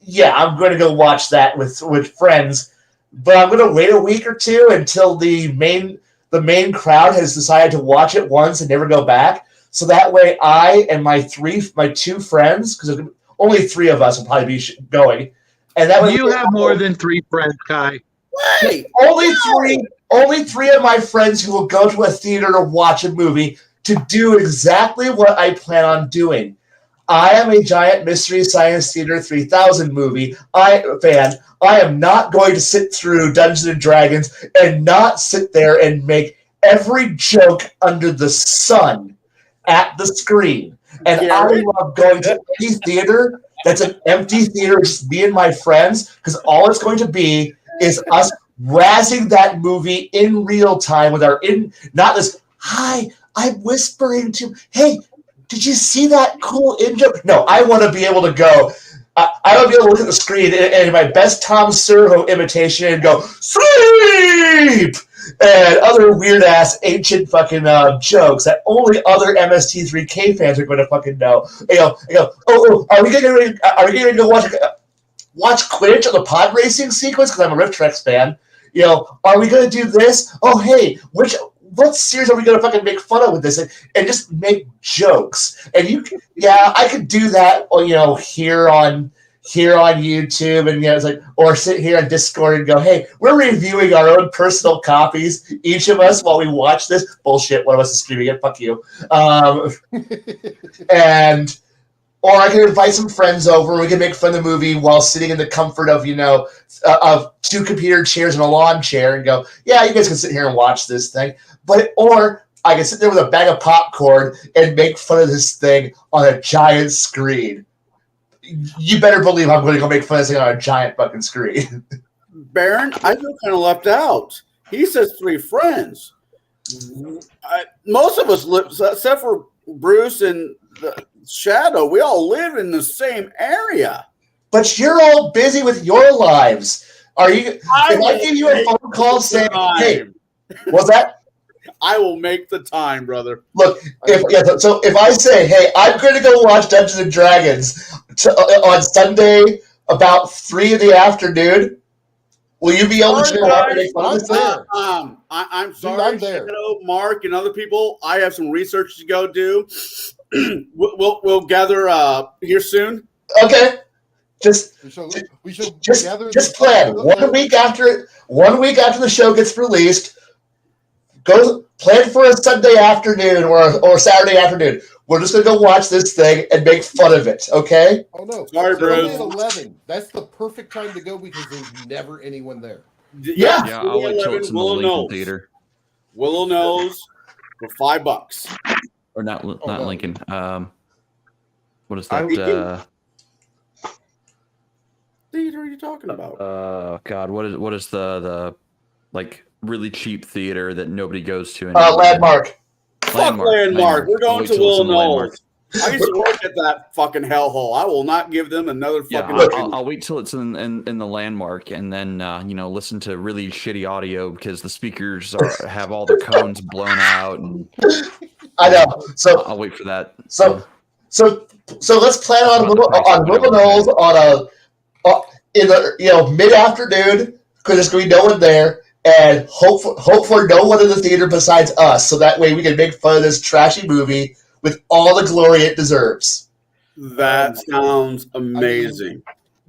yeah, I'm going to go watch that with friends. But I'm going to wait a week or two until the main crowd has decided to watch it once and never go back. So that way, I and my two friends, because only 3 of us will probably be going, and that way You have more than 3 friends, Kai. Wait, only 3 of my friends who will go to a theater to watch a movie to do exactly what I plan on doing. I am a giant Mystery Science Theater 3000 movie fan. I am not going to sit through Dungeons and Dragons and not sit there and make every joke under the sun at the screen. And I love going to any theater that's an empty theater, just me and my friends, because all it's going to be is us razzing that movie in real time with not this, hi, I'm whispering to, hey, did you see that cool in-joke? No, I want to be able to go, I want to be able to look at the screen and in my best Tom Servo imitation and go, sleep! And other weird-ass ancient fucking jokes that only other MST3K fans are going to fucking know. I go, oh, are we going to go watch Quidditch on the pod racing sequence? Because I'm a Rift fan. Are we going to do this? Oh, hey, what series are we going to fucking make fun of with this? And just make jokes. And I could do that, here on YouTube, and it's like, or sit here on Discord and go, hey, we're reviewing our own personal copies, each of us, while we watch this. Bullshit, one of us is streaming it, fuck you. Or I can invite some friends over, and we can make fun of the movie while sitting in the comfort of, of 2 computer chairs and a lawn chair and go, yeah, you guys can sit here and watch this thing. Or I can sit there with a bag of popcorn and make fun of this thing on a giant screen. you better believe I'm going to go make fun of this thing on a giant fucking screen. Baron, I feel kind of left out. He says 3 friends. Most of us live, except for Bruce and the Shadow, we all live in the same area. But you're all busy with your lives. Are you? If I give you a phone call saying, "Hey, what's that?" I will make the time, brother. Look, if I say, "Hey, I'm going to go watch Dungeons and Dragons on Sunday about 3 in the afternoon," will you be able to show up and make fun of this thing? I'm sorry, Dude, I'm there. Shadow, Mark, and other people. I have some research to go do. we'll gather here soon. Okay. We should Just gather. plan 1 week after the show gets released. Go plan for a Sunday afternoon or Saturday afternoon. We're just gonna go watch this thing and make fun of it. Okay? Oh no! Sorry, Sunday Bruce. at 11. That's the perfect time to go because there's never anyone there. Yeah. Yeah, I'll wait till it's in the Lincoln Theater. Willow Nose for $5. Or not no. Lincoln. What is I- that? Theater are you talking about? God, what is the like really cheap theater that nobody goes to anymore? Landmark. Fuck Landmark. We're going I'll wait to till it's in the Willow Landmark. Nose. I used to work at that fucking hellhole. I will not give them another Yeah, fucking. I'll wait till it's in the Landmark, and then listen to really shitty audio because the speakers have all the cones blown out. And I know. So I'll wait for that. So let's plan on Willow Knolls on in the mid afternoon because there's going to be no one there, and hope for no one in the theater besides us, so that way we can make fun of this trashy movie with all the glory it deserves. That sounds amazing.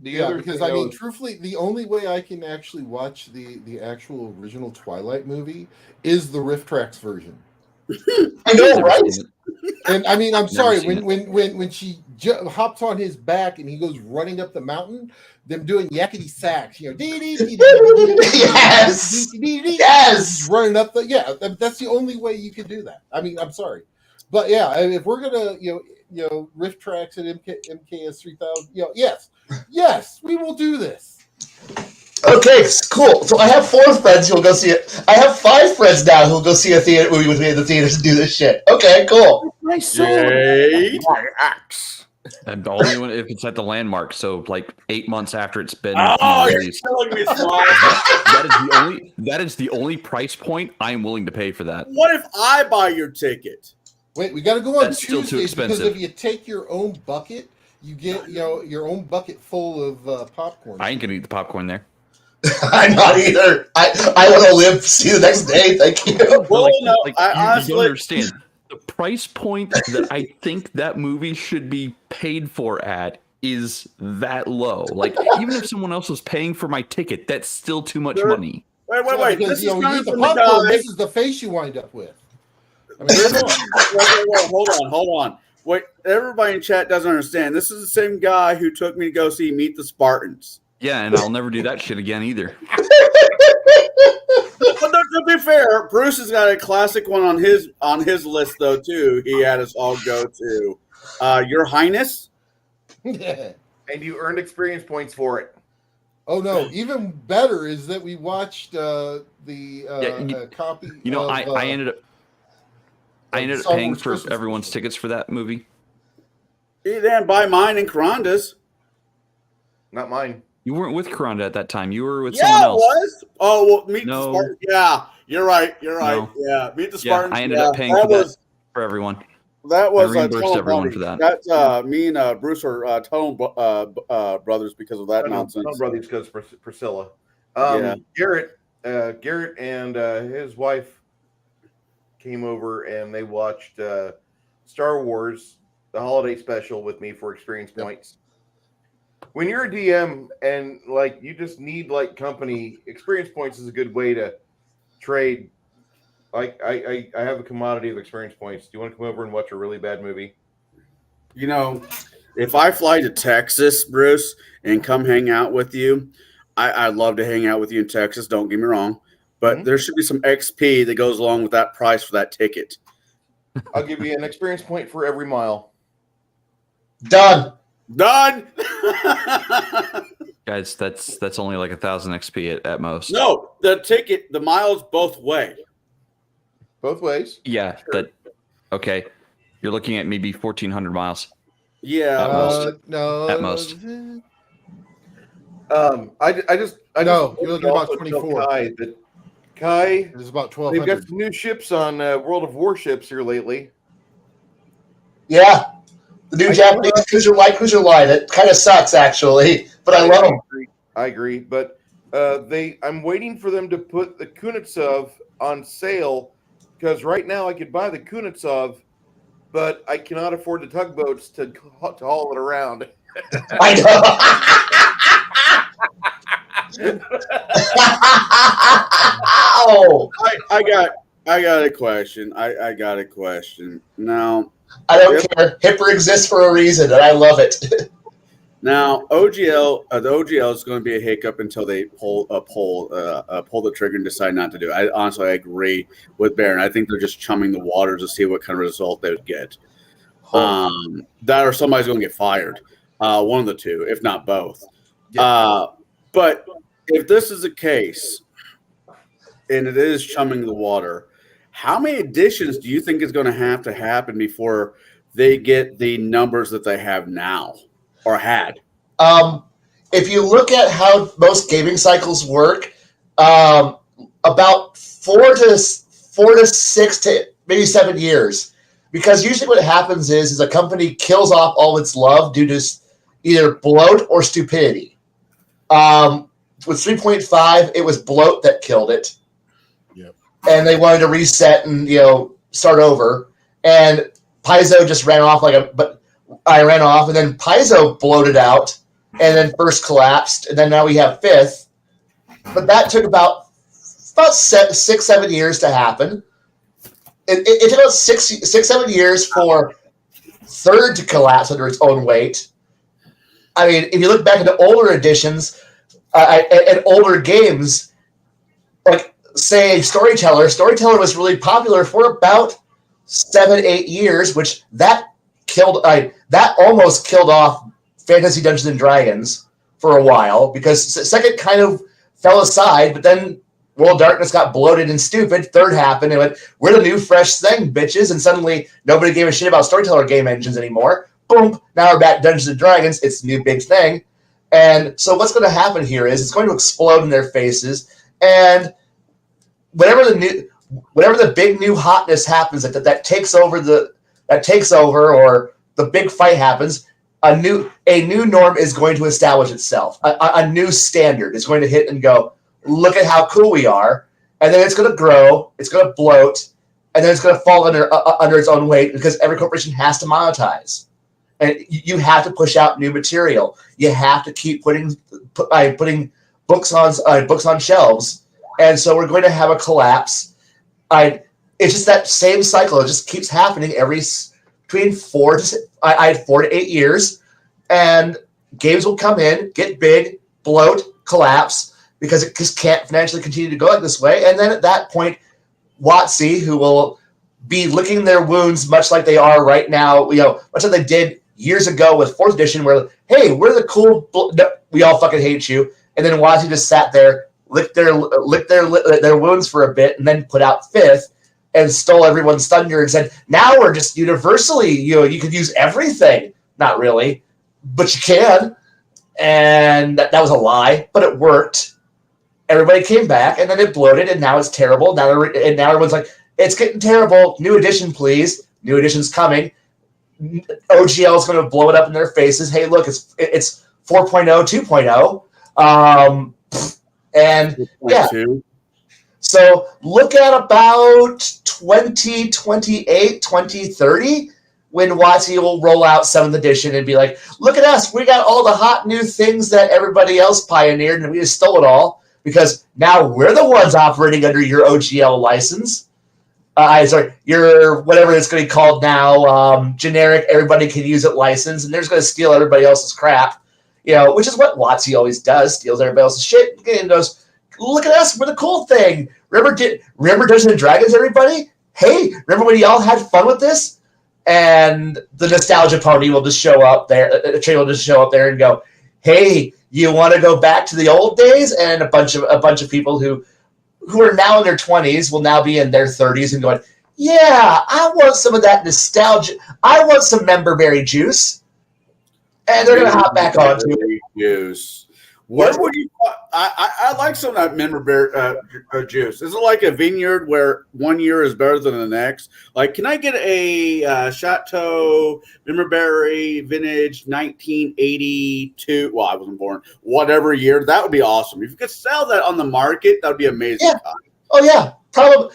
Because truthfully, the only way I can actually watch the actual original Twilight movie is the Riff Tracks version. I know, right? And I mean, I'm sorry seen when she hops on his back and he goes running up the mountain, them doing yakety sax, yes, running up that's the only way you can do that. I mean, I'm sorry, but yeah, if we're gonna Riff Tracks at MKS 3000, yes, we will do this. Okay, cool. So I have 4 friends who will go see it. I have 5 friends now who will go see a theater movie with me in the theaters and do this shit. Okay, cool. Yay. My axe. And only if it's at the Landmark. So like 8 months after it's been Oh, you're released. killing me, Sly. That is the only price point I am willing to pay for that. What if I buy your ticket? Wait, we got to go on That's still too Tuesdays because expensive. if you take your own bucket, you get your own bucket full of popcorn. I ain't gonna eat the popcorn there. I'm not either. I want to live see the next day. Thank you. Well, no, I you honestly don't understand the price point that I think that movie should be paid for at is that low. Like even if someone else was paying for my ticket, that's still too much money. Wait. Because, This is you coming eat the from the popcorn. guy. This is the face you wind up with. I mean, come on. Wait, hold on. Wait, everybody in chat doesn't understand. This is the same guy who took me to go see Meet the Spartans. Yeah, and I'll never do that shit again either. But to be fair, Bruce has got a classic one on his list though too. He had us all go to Your Highness. Yeah. And you earned experience points for it. Oh no! Even better is that we watched copy. I ended up Star paying Wars for Christmas everyone's Edition. tickets for that movie. He didn't buy mine and Karanda's. Not mine. You weren't with Karanda at that time. You were with Yeah, someone it else. was. Oh, well, Meet the No. Spartans. Yeah, you're right. No. Yeah, Meet the Yeah, Spartans. I ended up paying for that for everyone. That was I reimbursed Tunnel everyone Buddies. for that. That's me and Bruce are Tunnel brothers because of that nonsense. No brothers goes Priscilla. Yeah. Garrett and his wife came over and they watched Star Wars, the holiday special with me for experience points. When you're a DM and like you just need like company, experience points is a good way to trade. Like I have a commodity of experience points. Do you want to come over and watch a really bad movie? You know, if I fly to Texas, Bruce, and come hang out with you, I'd love to hang out with you in Texas. Don't get me wrong, but there should be some XP that goes along with that price for that ticket. I'll give you an experience point for every mile. Done. Done. Guys, that's only like 1,000 XP at most. No, the miles both way. Both ways. Yeah, okay. You're looking at maybe 1,400 miles. Yeah. At most. No. At most. No, you're looking at about also tell 24. Kai, It's about they've 1,200. got some new ships on World of Warships here lately. Yeah, the new Japanese cruiser line. It kind of sucks actually, but I love them. I agree, but I'm waiting for them to put the Kunitsov on sale because right now I could buy the Kunitsov, but I cannot afford the tugboats to haul it around. I know. Oh, I got a question. I got a question. Now, I don't care. HIPAA exists for a reason, and I love it. Now, OGL, the OGL is going to be a hiccup until they pull the trigger and decide not to do it. I agree with Baron. I think they're just chumming the waters to see what kind of result they would get. That or somebody's going to get fired. One of the two, if not both. Yeah. But if this is the case, and it is chumming the water, how many additions do you think is going to have to happen before they get the numbers that they have now? Or had. If you look at how most gaming cycles work, about 4 to 6 to maybe 7 years, because usually what happens is a company kills off all its love due to either bloat or stupidity. With 3.5, it was bloat that killed it. Yep. And they wanted to reset and start over, and Paizo just ran off I ran off, and then Paizo bloated out, and then first collapsed, and then now we have fifth. But that took about 6-7 years to happen. It took about 6-7 years for third to collapse under its own weight. I mean, if you look back at the older editions and older games, like say Storyteller was really popular for about 7-8 years, which that almost killed off Fantasy Dungeons and Dragons for a while, because second kind of fell aside, but then World of Darkness got bloated and stupid. Third happened, and went, we're the new fresh thing, bitches, and suddenly nobody gave a shit about Storyteller game engines anymore. Boom, now we're back to Dungeons and Dragons. It's the new big thing. And so what's going to happen here is it's going to explode in their faces, and whatever the big new hotness happens that takes over, or the big fight happens, a new norm is going to establish itself. A new standard is going to hit and go, look at how cool we are. And then it's going to grow, it's going to bloat, and then it's going to fall under its own weight, because every corporation has to monetize. And you have to push out new material. You have to keep putting books on shelves. And so we're going to have a collapse. It's just that same cycle. It just keeps happening between 4 to 8 years, and games will come in, get big, bloat, collapse, because it just can't financially continue to go like this way. And then at that point, WOTC, who will be licking their wounds much like they are right now, much like they did years ago with 4th edition, where, hey, we're the cool, we all fucking hate you. And then WOTC just sat there, licked their wounds for a bit, and then put out 5th. And stole everyone's thunder and said, now we're just universally, you could use everything. Not really, but you can. And that was a lie, but it worked. Everybody came back, and then it bloated, and now it's terrible. Now everyone's like, it's getting terrible. New edition, please. New edition's coming. OGL is going to blow it up in their faces. Hey, look, it's 4.0, 2.0. And yeah. So look at about 2028, 2030, when WOTC will roll out 7th edition and be like, look at us, we got all the hot new things that everybody else pioneered, and we just stole it all, because now we're the ones operating under your OGL license. Your whatever it's going to be called now, generic, everybody can use it license, and they're just going to steal everybody else's crap, which is what WOTC always does, steals everybody else's shit, and goes, look at us, we're the cool thing. Remember Dungeons and Dragons, everybody? Hey, remember when y'all had fun with this? And the nostalgia pony will just show up there. The train will just show up there and go, hey, you want to go back to the old days? And a bunch of people who are now in their 20s will now be in their 30s and going, yeah, I want some of that nostalgia. I want some memberberry juice. And they're going to hop back onto it. Juice. Where would you? I like some of that memberberry juice. Is it like a vineyard where one year is better than the next? Like, can I get a Chateau memberberry vintage 1982? Well, I wasn't born. Whatever year, that would be awesome. If you could sell that on the market, that would be amazing. Yeah. Oh yeah, probably.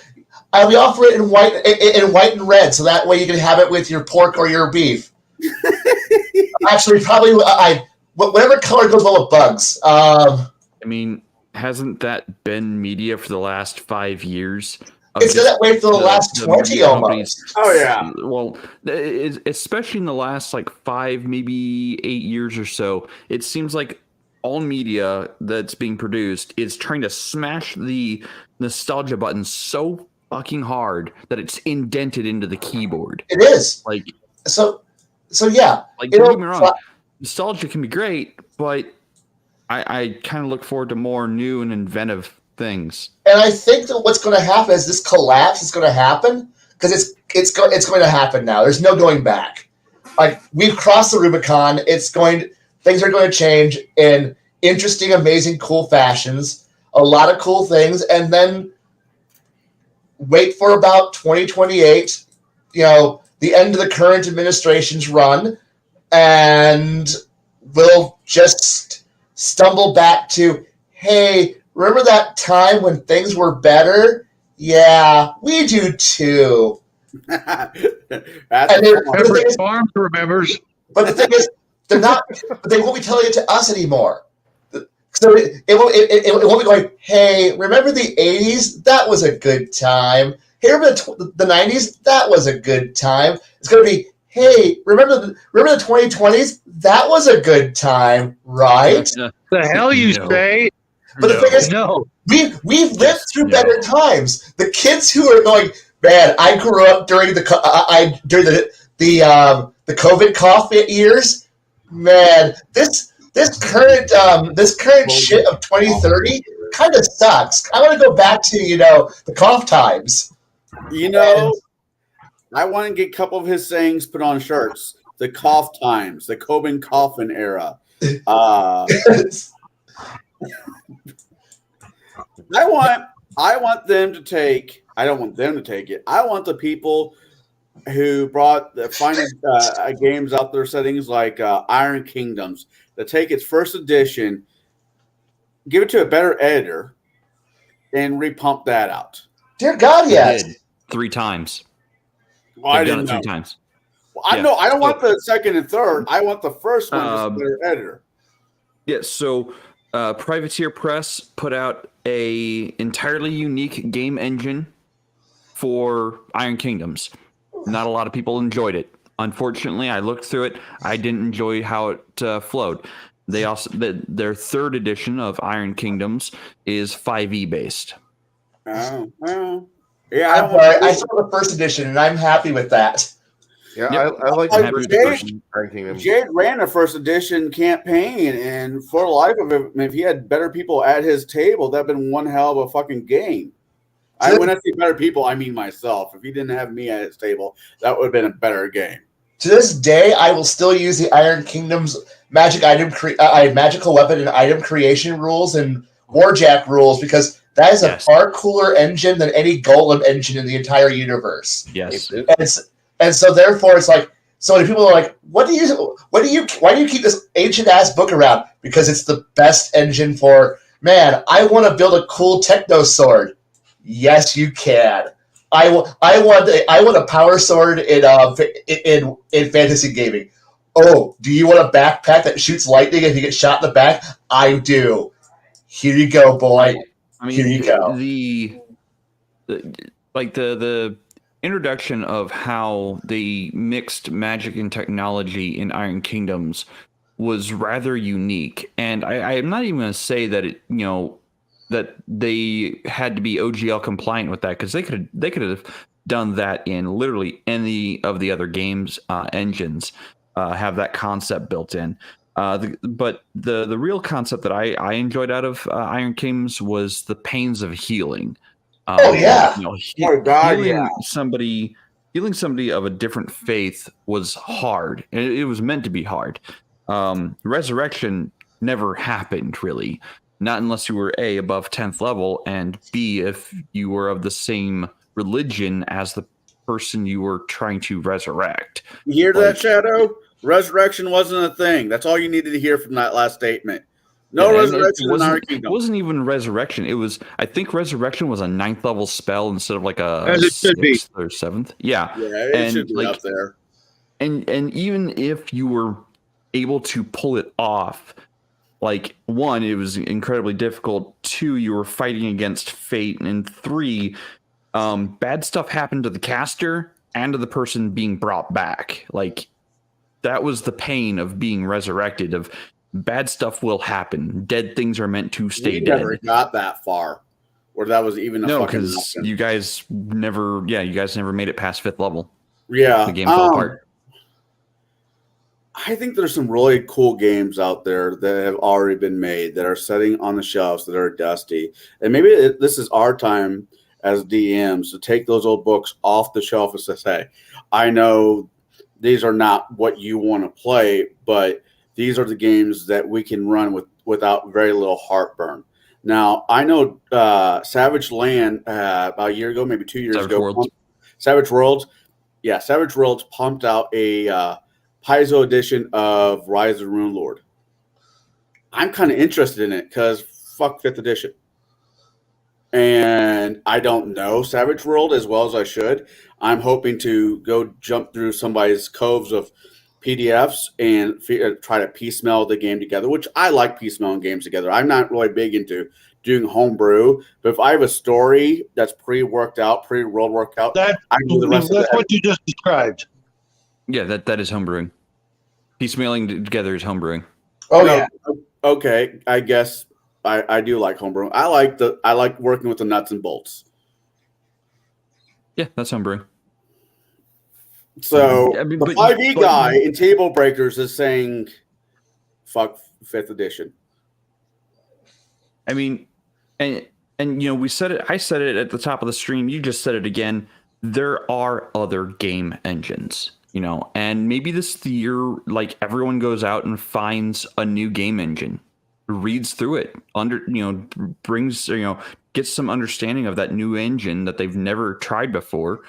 We offer it in white and red, so that way you can have it with your pork or your beef. Actually, probably whatever color goes well with bugs. I mean, hasn't that been media for the last 5 years? It's been that way for the last 20 almost. Oh yeah. Well, especially in the last like 5, maybe 8 years or so, it seems like all media that's being produced is trying to smash the nostalgia button so fucking hard that it's indented into the keyboard. It is. Like so yeah. Like, don't get me wrong, nostalgia can be great, but I kind of look forward to more new and inventive things. And I think that what's going to happen is this collapse is going to happen because it's going to happen now. There's no going back. Like, we've crossed the Rubicon. Things are going to change in interesting, amazing, cool fashions. A lot of cool things, and then wait for about 2028. The end of the current administration's run, and we'll just stumble back to, hey, remember that time when things were better? Yeah, we do too. Farm remembers. But the thing is, they won't be telling it to us anymore. So it won't be going, hey, remember the 80s? That was a good time. Hey, remember the 90s? That was a good time. It's going to be, hey, remember the 2020s? That was a good time, right? The hell you say? But the thing is, we've lived through better times. The kids who are going, man, I grew up during the COVID cough years. Man, this current shit of 2030 kind of sucks. I want to go back to the cough times. I want to get a couple of his sayings put on shirts. The cough times, the Coben coffin era. I want them to take. I don't want them to take it. I want the people who brought the finest games out their settings like Iron Kingdoms to take its first edition, give it to a better editor, and repump that out. Dear God, yes. 3 times. Well, I done didn't it know. 3 times. Well, I know. I don't want the second and third. I want the first one just a better editor. Yeah. So, Privateer Press put out a entirely unique game engine for Iron Kingdoms. Not a lot of people enjoyed it. Unfortunately, I looked through it. I didn't enjoy how it flowed. They also their 3rd edition of Iron Kingdoms is 5e based. Oh, well, yeah. I saw the first edition, and I'm happy with that. Yeah, Yep. I like I'm the happy first Iron Kingdom. Jade ran a first edition campaign, and for the life of it, if he had better people at his table, that'd been one hell of a fucking game. When I say better people, I mean myself. If he didn't have me at his table, that would have been a better game. To this day, I will still use the Iron Kingdom's magical weapon and item creation rules and warjack rules because that is a far cooler engine than any golem engine in the entire universe. Yes. And so therefore it's like, so many people are like, why do you keep this ancient ass book around? Because it's the best engine for, man, I want to build a cool techno sword. Yes, you can. I want a power sword in fantasy gaming. Oh, do you want a backpack that shoots lightning if you get shot in the back? I do. Here you go, boy. I mean, here you go. The introduction of how they mixed magic and technology in Iron Kingdoms was rather unique, and I'm not even going to say that that they had to be OGL compliant with that, because they could have done that in literally any of the other games engines, have that concept built in. But the real concept that I enjoyed out of Iron Kings was the pains of healing. Oh, yeah. Oh, God, Healing somebody of a different faith was hard. It was meant to be hard. Resurrection never happened, really. Not unless you were A, above 10th level, and B, if you were of the same religion as the person you were trying to resurrect. You hear that, Shadow? Resurrection wasn't a thing. That's all you needed to hear from that last statement. No resurrection in Iron It Kingdom. wasn't even resurrection. I think resurrection was a 9th level spell instead of like a As it should be. 6th or 7th. Yeah. Yeah, it should be up there. And even if you were able to pull it off, like, 1, it was incredibly difficult. 2, you were fighting against fate. And 3, bad stuff happened to the caster and to the person being brought back. Like, that was the pain of being resurrected. Of bad stuff will happen. Dead things are meant to stay dead. Never got that far, or that was even a No, fucking because option. you guys never made it past 5th level. Yeah, The game fell apart. I think there's some really cool games out there that have already been made that are sitting on the shelves that are dusty, and maybe this is our time as DMs to take those old books off the shelf and say, "Hey, I know these are not what you want to play, but these are the games that we can run without very little heartburn." Now, I know Savage Land about a year ago, maybe 2 years ago. Savage Worlds. Yeah, Savage Worlds pumped out a Paizo edition of Rise of the Rune Lord. I'm kind of interested in it because fuck 5th edition. And I don't know Savage World as well as I should. I'm hoping to go jump through somebody's coves of PDFs and try to piecemeal the game together, which I like piecemealing games together. I'm not really big into doing homebrew, but if I have a story that's pre-worked out, pre-world worked out, I can do the rest of That's that. what you just described. Yeah, that is homebrewing. Piecemealing together is homebrewing. Oh, No, yeah. Okay, I guess I do like homebrew. I like working with the nuts and bolts. Yeah, that's homebrewing. So I mean, the 5e guy in Tablebreakers is saying, "Fuck 5th edition." I mean, and we said it. I said it at the top of the stream. You just said it again. There are other game engines, and maybe this year, like, everyone goes out and finds a new game engine, reads through it, brings, gets some understanding of that new engine that they've never tried before,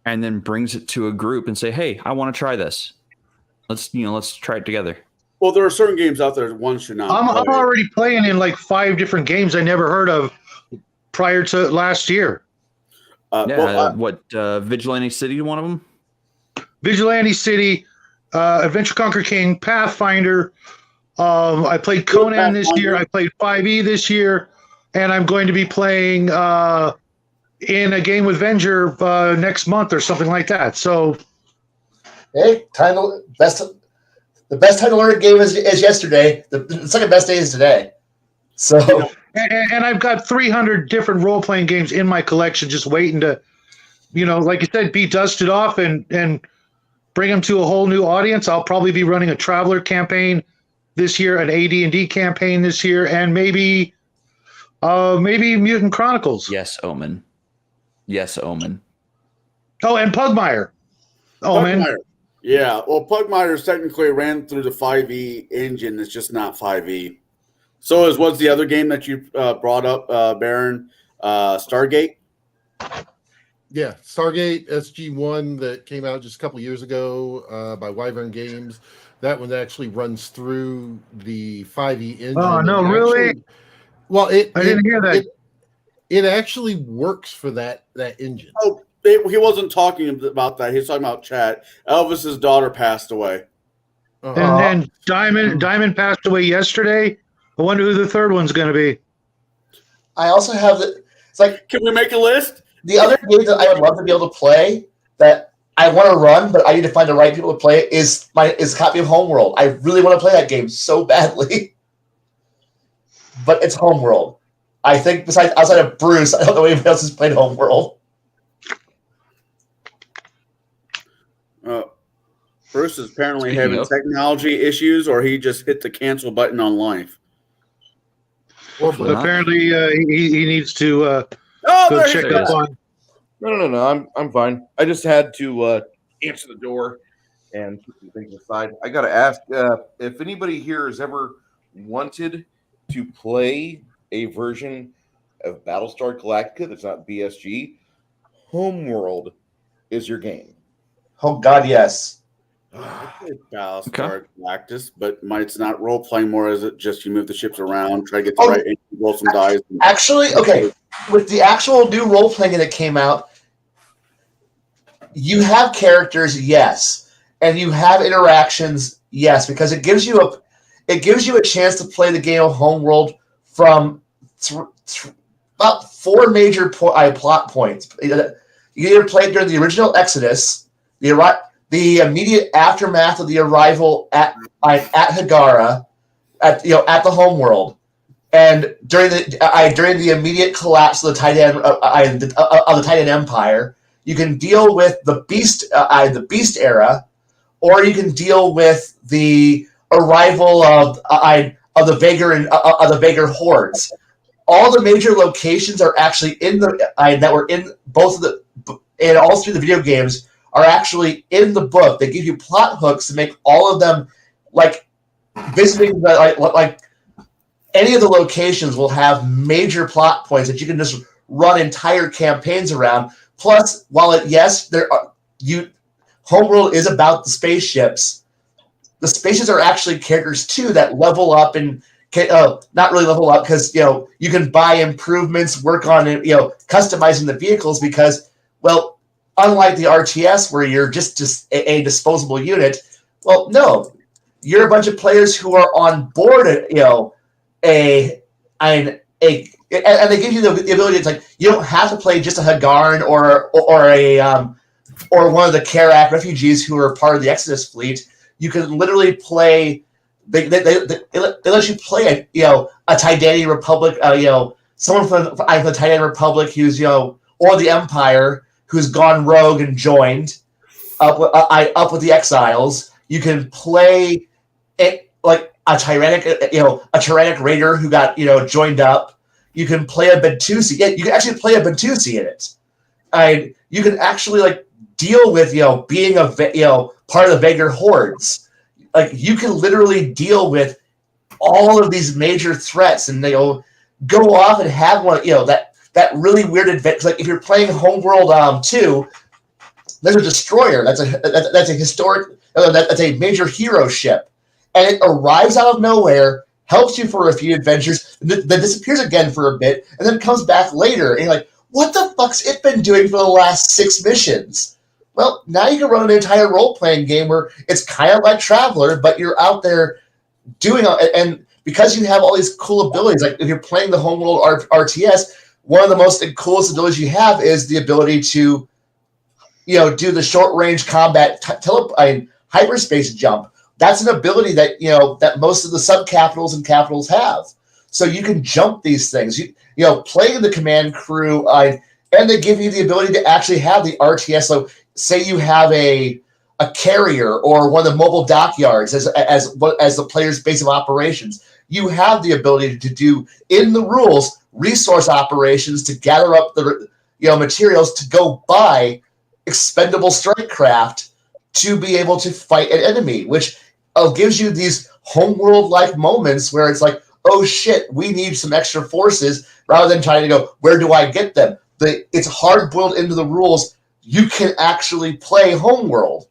and then brings it to a group and say, "Hey, I want to try this. Let's try it together." Well, there are certain games out there that one should not I'm play. already playing in like 5 different games I never heard of prior to last year. Vigilante City, one of them? Vigilante City, Adventure Conquer King, Pathfinder. I played Conan this year. I played 5e this year, and I'm going to be playing in a game with Venger next month or something like that. So, Hey, the best time to learn a game is yesterday. The second best day is today. So, and I've got 300 different role-playing games in my collection, just waiting to, like you said, be dusted off and bring them to a whole new audience. I'll probably be running a Traveler campaign this year, an AD&D campaign this year, and maybe Mutant Chronicles. Yes, Omen. Oh, and Pugmire. Omen. Pugmire. Yeah, well, Pugmire technically ran through the 5e engine. It's just not 5e. So what's the other game that you brought up, Baron? Stargate? Yeah, Stargate SG-1 that came out just a couple years ago by Wyvern Games. That one actually runs through the 5e engine. Oh, no, And really? actually, well, I didn't hear that. It actually works for that engine. Oh, he wasn't talking about that. He was talking about chat. Elvis's daughter passed away. And Diamond passed away yesterday. I wonder who the third one's going to be. I also have it's like, can we make a list? The other game that I would love to be able to play that I want to run, but I need to find the right people to play it is a copy of Homeworld. I really want to play that game so badly. But it's Homeworld. I think outside of Bruce, I don't know anybody else has played Homeworld. Bruce is apparently Speaking having of- technology issues, or he just hit the cancel button on live. Or Hopefully both. not. Apparently, he needs to Oh, go there check he up is. on. No. I'm fine. I just had to answer the door and put some things aside. I got to ask if anybody here has ever wanted to play a version of Battlestar Galactica that's not BSG. Homeworld is your game. Oh God, yes. Battlestar Galactus, but it's not role playing. More is it just you move the ships around, try to get the right angle, roll some dice. Actually, okay, with the actual new role playing that came out, you have characters, yes, and you have interactions, yes, because it gives you a chance to play the game of Homeworld from about four major plot points. You either play it during the original Exodus, the immediate aftermath of the arrival at Hagara, at the Homeworld, and during the immediate collapse of the Titan Empire. You can deal with the Beast era, or you can deal with the arrival of the Vagar hordes. All the major locations are actually that were in both of the and all three of the video games are actually in the book. They give you plot hooks to make all of them like visiting like any of the locations will have major plot points that you can just run entire campaigns around. Plus, while Homeworld is about the spaceships, the spaceships are actually characters too that level up and not really level up because you can buy improvements, work on customizing the vehicles because, well, unlike the RTS where you're just a disposable unit, well, no, you're a bunch of players who are on board and they give you the ability. It's like you don't have to play just a Hagaran or one of the Karak refugees who are part of the Exodus fleet. You can literally play. They let you play a Titanian Republic. Someone from the Titanian Republic who's or the Empire who's gone rogue and joined up with the Exiles. You can play it like a tyrannic raider who got joined up. You can play a Bentusi. Yeah, you can actually play a Bentusi in it. You can actually deal with being part of the Vagar hordes. Like you can literally deal with all of these major threats, and go off and have one. That really weird adventure. Like if you're playing Homeworld 2, there's a destroyer. That's a historic. That's a major hero ship, and it arrives out of nowhere. Helps you for a few adventures, then disappears again for a bit, and then comes back later. And you're like, what the fuck's it been doing for the last 6 missions? Well, now you can run an entire role-playing game where it's kind of like Traveler, but you're out there doing it. And because you have all these cool abilities, like if you're playing the Homeworld RTS, one of the most coolest abilities you have is the ability to, do the short-range combat hyperspace jump. That's an ability that that most of the subcapitals and capitals have. So you can jump these things. Play in the command crew, and they give you the ability to actually have the RTS. So say you have a carrier or one of the mobile dockyards as the player's base of operations. You have the ability to do in the rules resource operations to gather up the materials to go buy expendable strike craft to be able to fight an enemy, which gives you these Homeworld-like moments where it's like, oh shit, we need some extra forces, rather than trying to go, where do I get them? It's hard-boiled into the rules. You can actually play Homeworld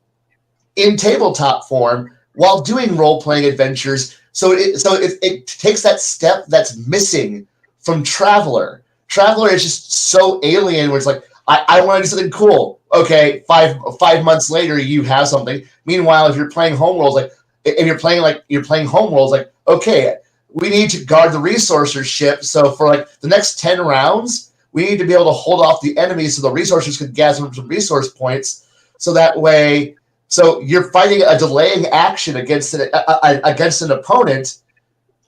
in tabletop form while doing role-playing adventures. So it takes that step that's missing from Traveler. Traveler is just so alien where it's like, I want to do something cool. Okay, five months later, you have something. Meanwhile, if you're playing Homeworld, you're playing Homeworld, like, okay, we need to guard the resourcer ship. So for the next 10 rounds, we need to be able to hold off the enemy so the resourcers could gather some resource points. So that way, you're fighting a delaying action against an opponent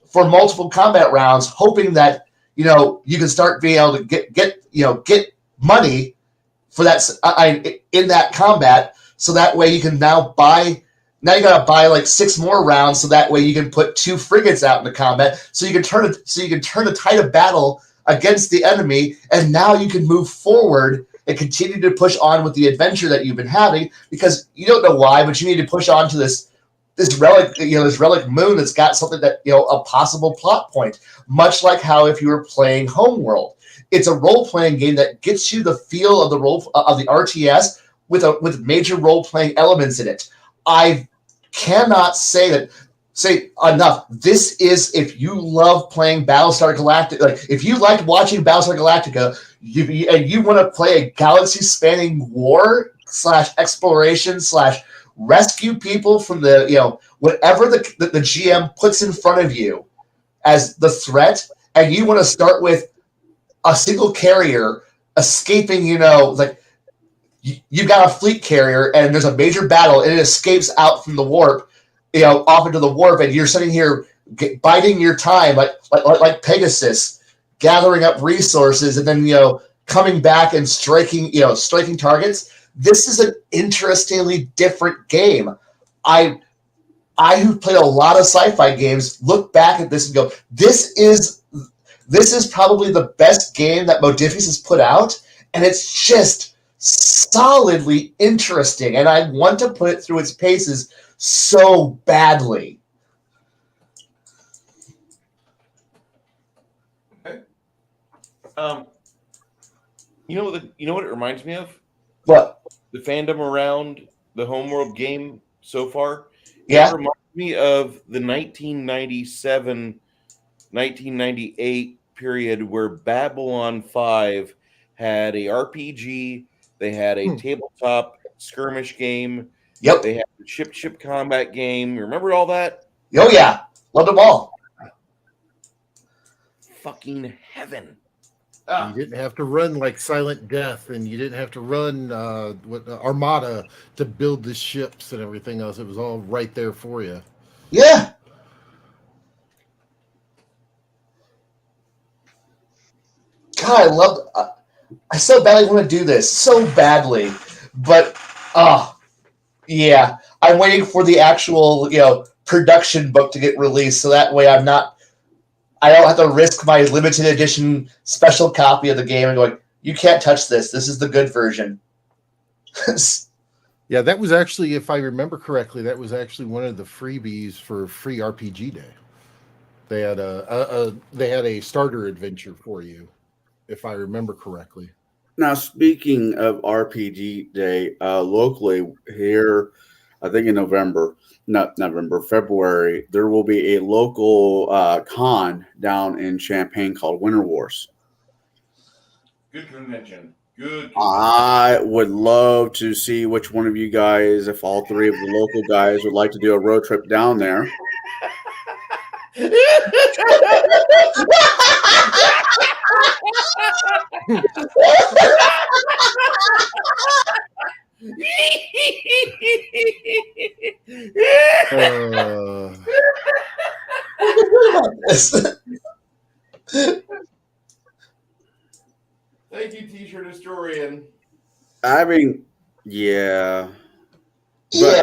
for multiple combat rounds, hoping that you can start being able to get money for that in that combat. So that way you can now buy Now you got to buy like 6 more rounds, so that way you can put 2 frigates out into combat, so you can turn the tide of battle against the enemy, and now you can move forward and continue to push on with the adventure that you've been having, because you don't know why, but you need to push on to this relic, this relic moon that's got something that, a possible plot point, much like how if you were playing Homeworld. It's a role-playing game that gets you the feel of the RTS with major role-playing elements in it. I cannot say enough. This is, if you love playing Battlestar Galactica, like if you liked watching Battlestar Galactica, and you want to play a galaxy-spanning war / exploration / rescue people from the whatever the GM puts in front of you as the threat, and you want to start with a single carrier escaping, like you've got a fleet carrier and there's a major battle and it escapes out from the warp, off into the warp, and you're sitting here biding your time like Pegasus, gathering up resources and then coming back and striking targets. This is an interestingly different game. I who've played a lot of sci-fi games look back at this and go, this is probably the best game that Modiphius has put out, and it's just solidly interesting, and I want to put it through its paces so badly. Okay. You know what it reminds me of? What? The fandom around the Homeworld game so far. Yeah. It reminds me of the 1997-1998 period where Babylon 5 had a RPG, they had a tabletop skirmish game, Yep. they had a ship combat game. Remember all that? Oh yeah, loved them all. Fucking heaven. You didn't have to run like Silent Death, and you didn't have to run Armada to build the ships and everything else. It was all right there for you. Yeah. God, I so badly want to do this, so badly, but yeah, I'm waiting for the actual production book to get released, so that way I don't have to risk my limited edition special copy of the game and going, you can't touch this. This is the good version. Yeah, that was actually, if I remember correctly, that was actually one of the freebies for Free RPG Day. They had a starter adventure for you, if I remember correctly. Now, speaking of RPG Day, locally here, I think in February, there will be a local con down in Champaign called Winter Wars. Good convention. Good. I would love to see which one of you guys, if all 3 of the local guys would like to do a road trip down there. Thank you, T-shirt historian. I mean, yeah. Yeah.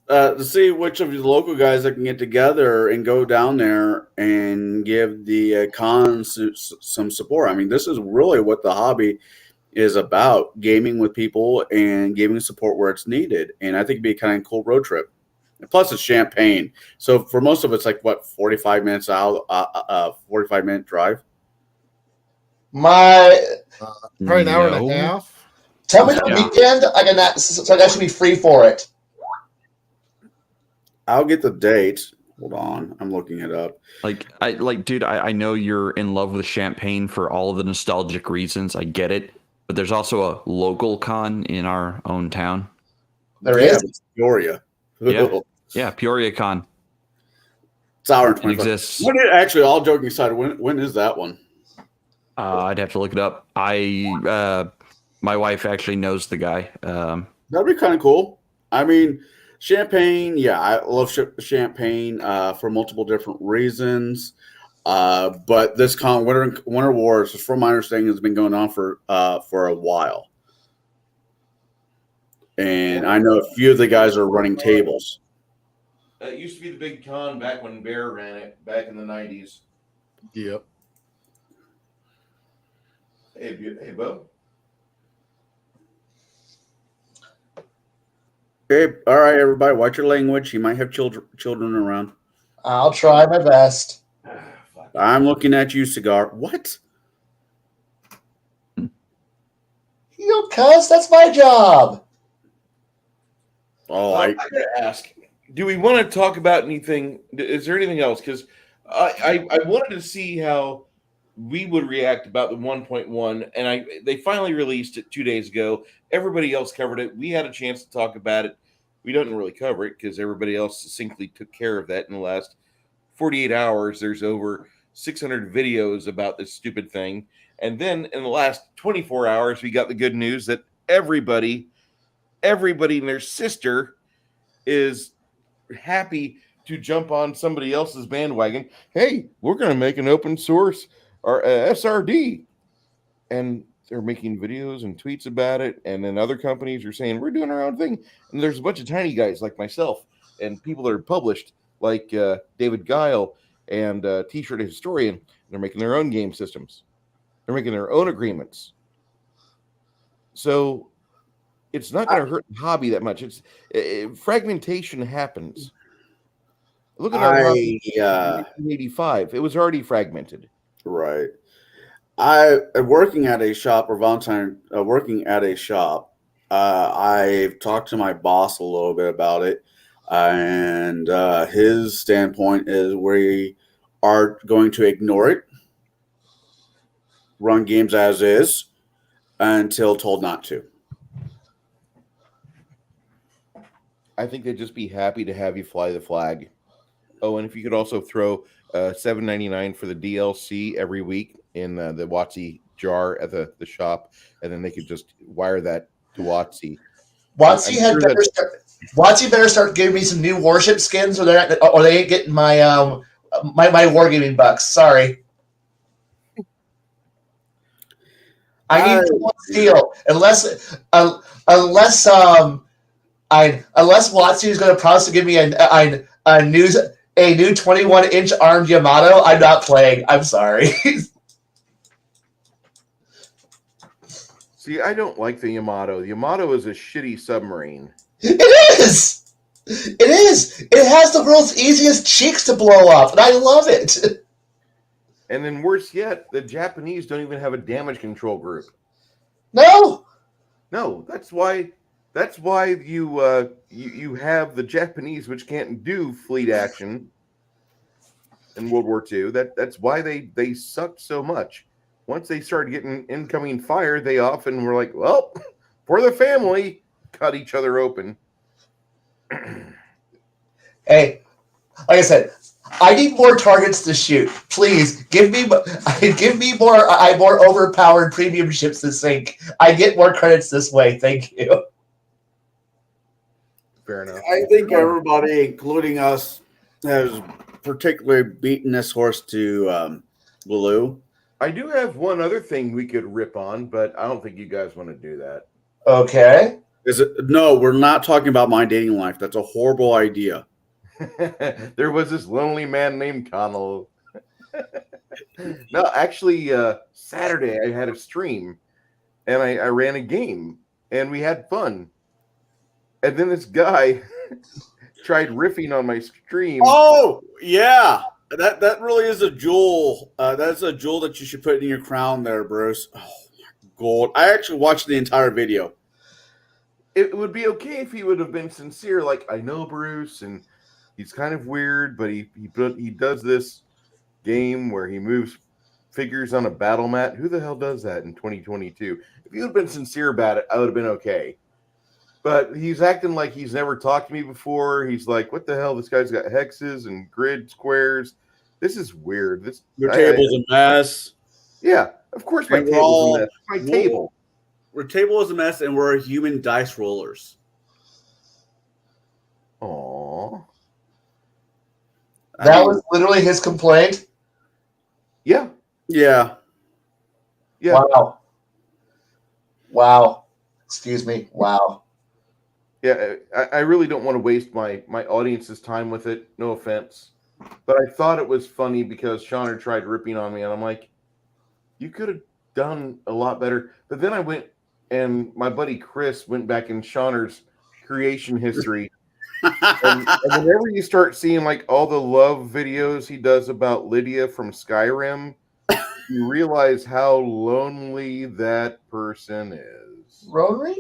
To see which of the local guys that can get together and go down there and give the cons some support. I mean, this is really what the hobby is about, gaming with people and giving support where it's needed. And I think it'd be a kind of cool road trip. And plus, it's Champaign. So for most of it's like, 45 minutes out, 45-minute drive? Probably Probably an hour and a half. Tell me the weekend so I can actually be free for it. I'll get the date. Hold on, I'm looking it up. Dude, I know you're in love with Champaign for all of the nostalgic reasons. I get it, but there's also a local con in our own town. There is Peoria. Yeah, Peoria Con. It's hour and It 25. exists. Actually, all joking aside, when is that one? I'd have to look it up. My wife actually knows the guy. That'd be kind of cool. I mean, Champaign, yeah, I love Champaign for multiple different reasons. But this Winter Wars, from my understanding, has been going on for a while. And I know a few of the guys are running tables. That used to be the big con back when Bear ran it back in the 90s. Yep. Hey, Bo. Okay, all right, everybody, watch your language. You might have children around. I'll try my best. I'm looking at you, Cigar. What? You don't cuss. That's my job. Oh, I gotta ask, do we want to talk about anything? Is there anything else? Because I wanted to see how we would react about the 1.1, and they finally released it 2 days ago. Everybody else covered it. We had a chance to talk about it. We didn't really cover it because everybody else succinctly took care of that in the last 48 hours. There's over 600 videos about this stupid thing. And then in the last 24 hours, we got the good news that everybody and their sister is happy to jump on somebody else's bandwagon. Hey, we're going to make an open source or SRD. And they're making videos and tweets about it. And then other companies are saying, we're doing our own thing. And there's a bunch of tiny guys like myself and people that are published like David Guile and T-Shirt Historian. They're making their own game systems. They're making their own agreements. So it's not going to hurt the hobby that much. Fragmentation happens. Look at our hobby in 1985. It was already fragmented. right. I working at a shop or volunteering working at a shop. I've talked to my boss a little bit about it, and his standpoint is we are going to ignore it, run games as is, until told not to. I think they'd just be happy to have you fly the flag. Oh, and if you could also throw $7.99 for the DLC every week in the WOTC jar at the shop, and then they could just wire that to WOTC. WotC better start giving me some new warship skins, or they ain't getting my my wargaming bucks. Sorry, I need one steel. Unless WotC is going to promise to give me a new 21-inch armed Yamato, I'm not playing. I'm sorry. See, I don't like the Yamato. The Yamato is a shitty submarine. It is. It is. It has the world's easiest cheeks to blow up, and I love it. And then worse yet, the Japanese don't even have a damage control group. No. That's why you have the Japanese, which can't do fleet action in World War II. That's why they sucked so much. Once they started getting incoming fire, they often were like, well, for the family, cut each other open. Hey, like I said, I need more targets to shoot. Please give me more overpowered premium ships to sink. I get more credits this way. Thank you. Fair enough. I think everybody, including us, has particularly beaten this horse to glue. I do have one other thing we could rip on, but I don't think you guys want to do that. Okay. No, we're not talking about my dating life. That's a horrible idea. There was this lonely man named Connell. No, actually, Saturday I had a stream, and I ran a game, and we had fun. And then this guy tried riffing on my stream. Oh, yeah. That really is a jewel. That's a jewel that you should put in your crown there, Bruce. Oh, my God. I actually watched the entire video. It would be okay if he would have been sincere, like, I know Bruce, and he's kind of weird, but he does this game where he moves figures on a battle mat. Who the hell does that in 2022? If he would have been sincere about it, I would have been okay. But he's acting like he's never talked to me before. He's like, what the hell? This guy's got hexes and grid squares. This is weird. Your table's a mess. Yeah, of course my table's a mess. My table. Our table is a mess, and we're human dice rollers. Aww. That was literally his complaint? Yeah. Yeah. Wow. Excuse me. Wow. Yeah, I really don't want to waste my audience's time with it. No offense, but I thought it was funny because Shauner tried ripping on me, and I'm like, you could have done a lot better. But then I went, and my buddy Chris went back in Shauner's creation history, and whenever you start seeing like all the love videos he does about Lydia from Skyrim, you realize how lonely that person is. Rotary?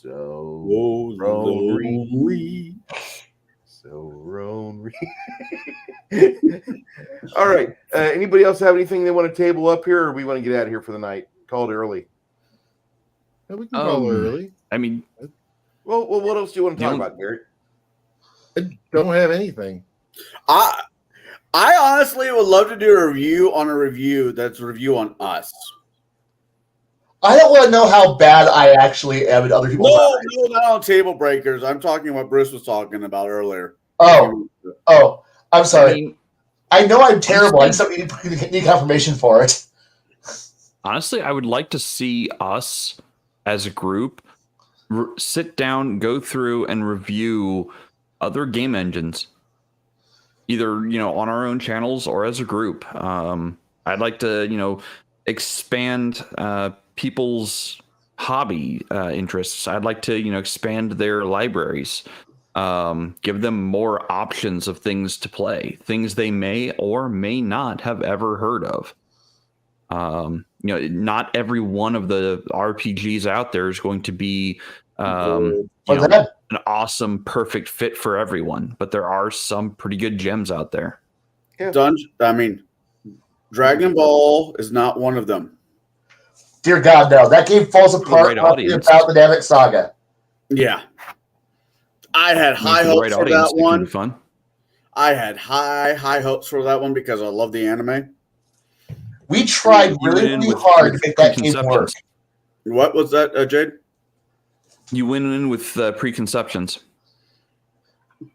So lonely. So lonely. All right. Anybody else have anything they want to table up here, or we want to get out of here for the night? Call it early. Yeah, we can call early. I mean, well, what else do you want to talk about, Garrett? I don't have anything. I honestly would love to do a review on a review that's a review on us. I don't want to know how bad I actually am in other people's eyes. No, not on Tablebreakers. I'm talking what Bruce was talking about earlier. Oh, I'm sorry. I mean, I know I'm terrible. I just don't need confirmation for it. honestly, I would like to see us as a group sit down, go through, and review other game engines, either on our own channels or as a group. I'd like to expand people's hobby interests. I'd like to expand their libraries, give them more options of things to play, things they may or may not have ever heard of. Not every one of the RPGs out there is going to be an awesome, perfect fit for everyone, but there are some pretty good gems out there. Yeah. Dragon Ball is not one of them. Dear God, no. That game falls apart right audience. about the Namek Saga. Yeah. I had high For the hopes right for audience, that it can one. be fun. I had high hopes for that one because I love the anime. We tried really hard to make that game work. What was that, Jade? You went in with preconceptions.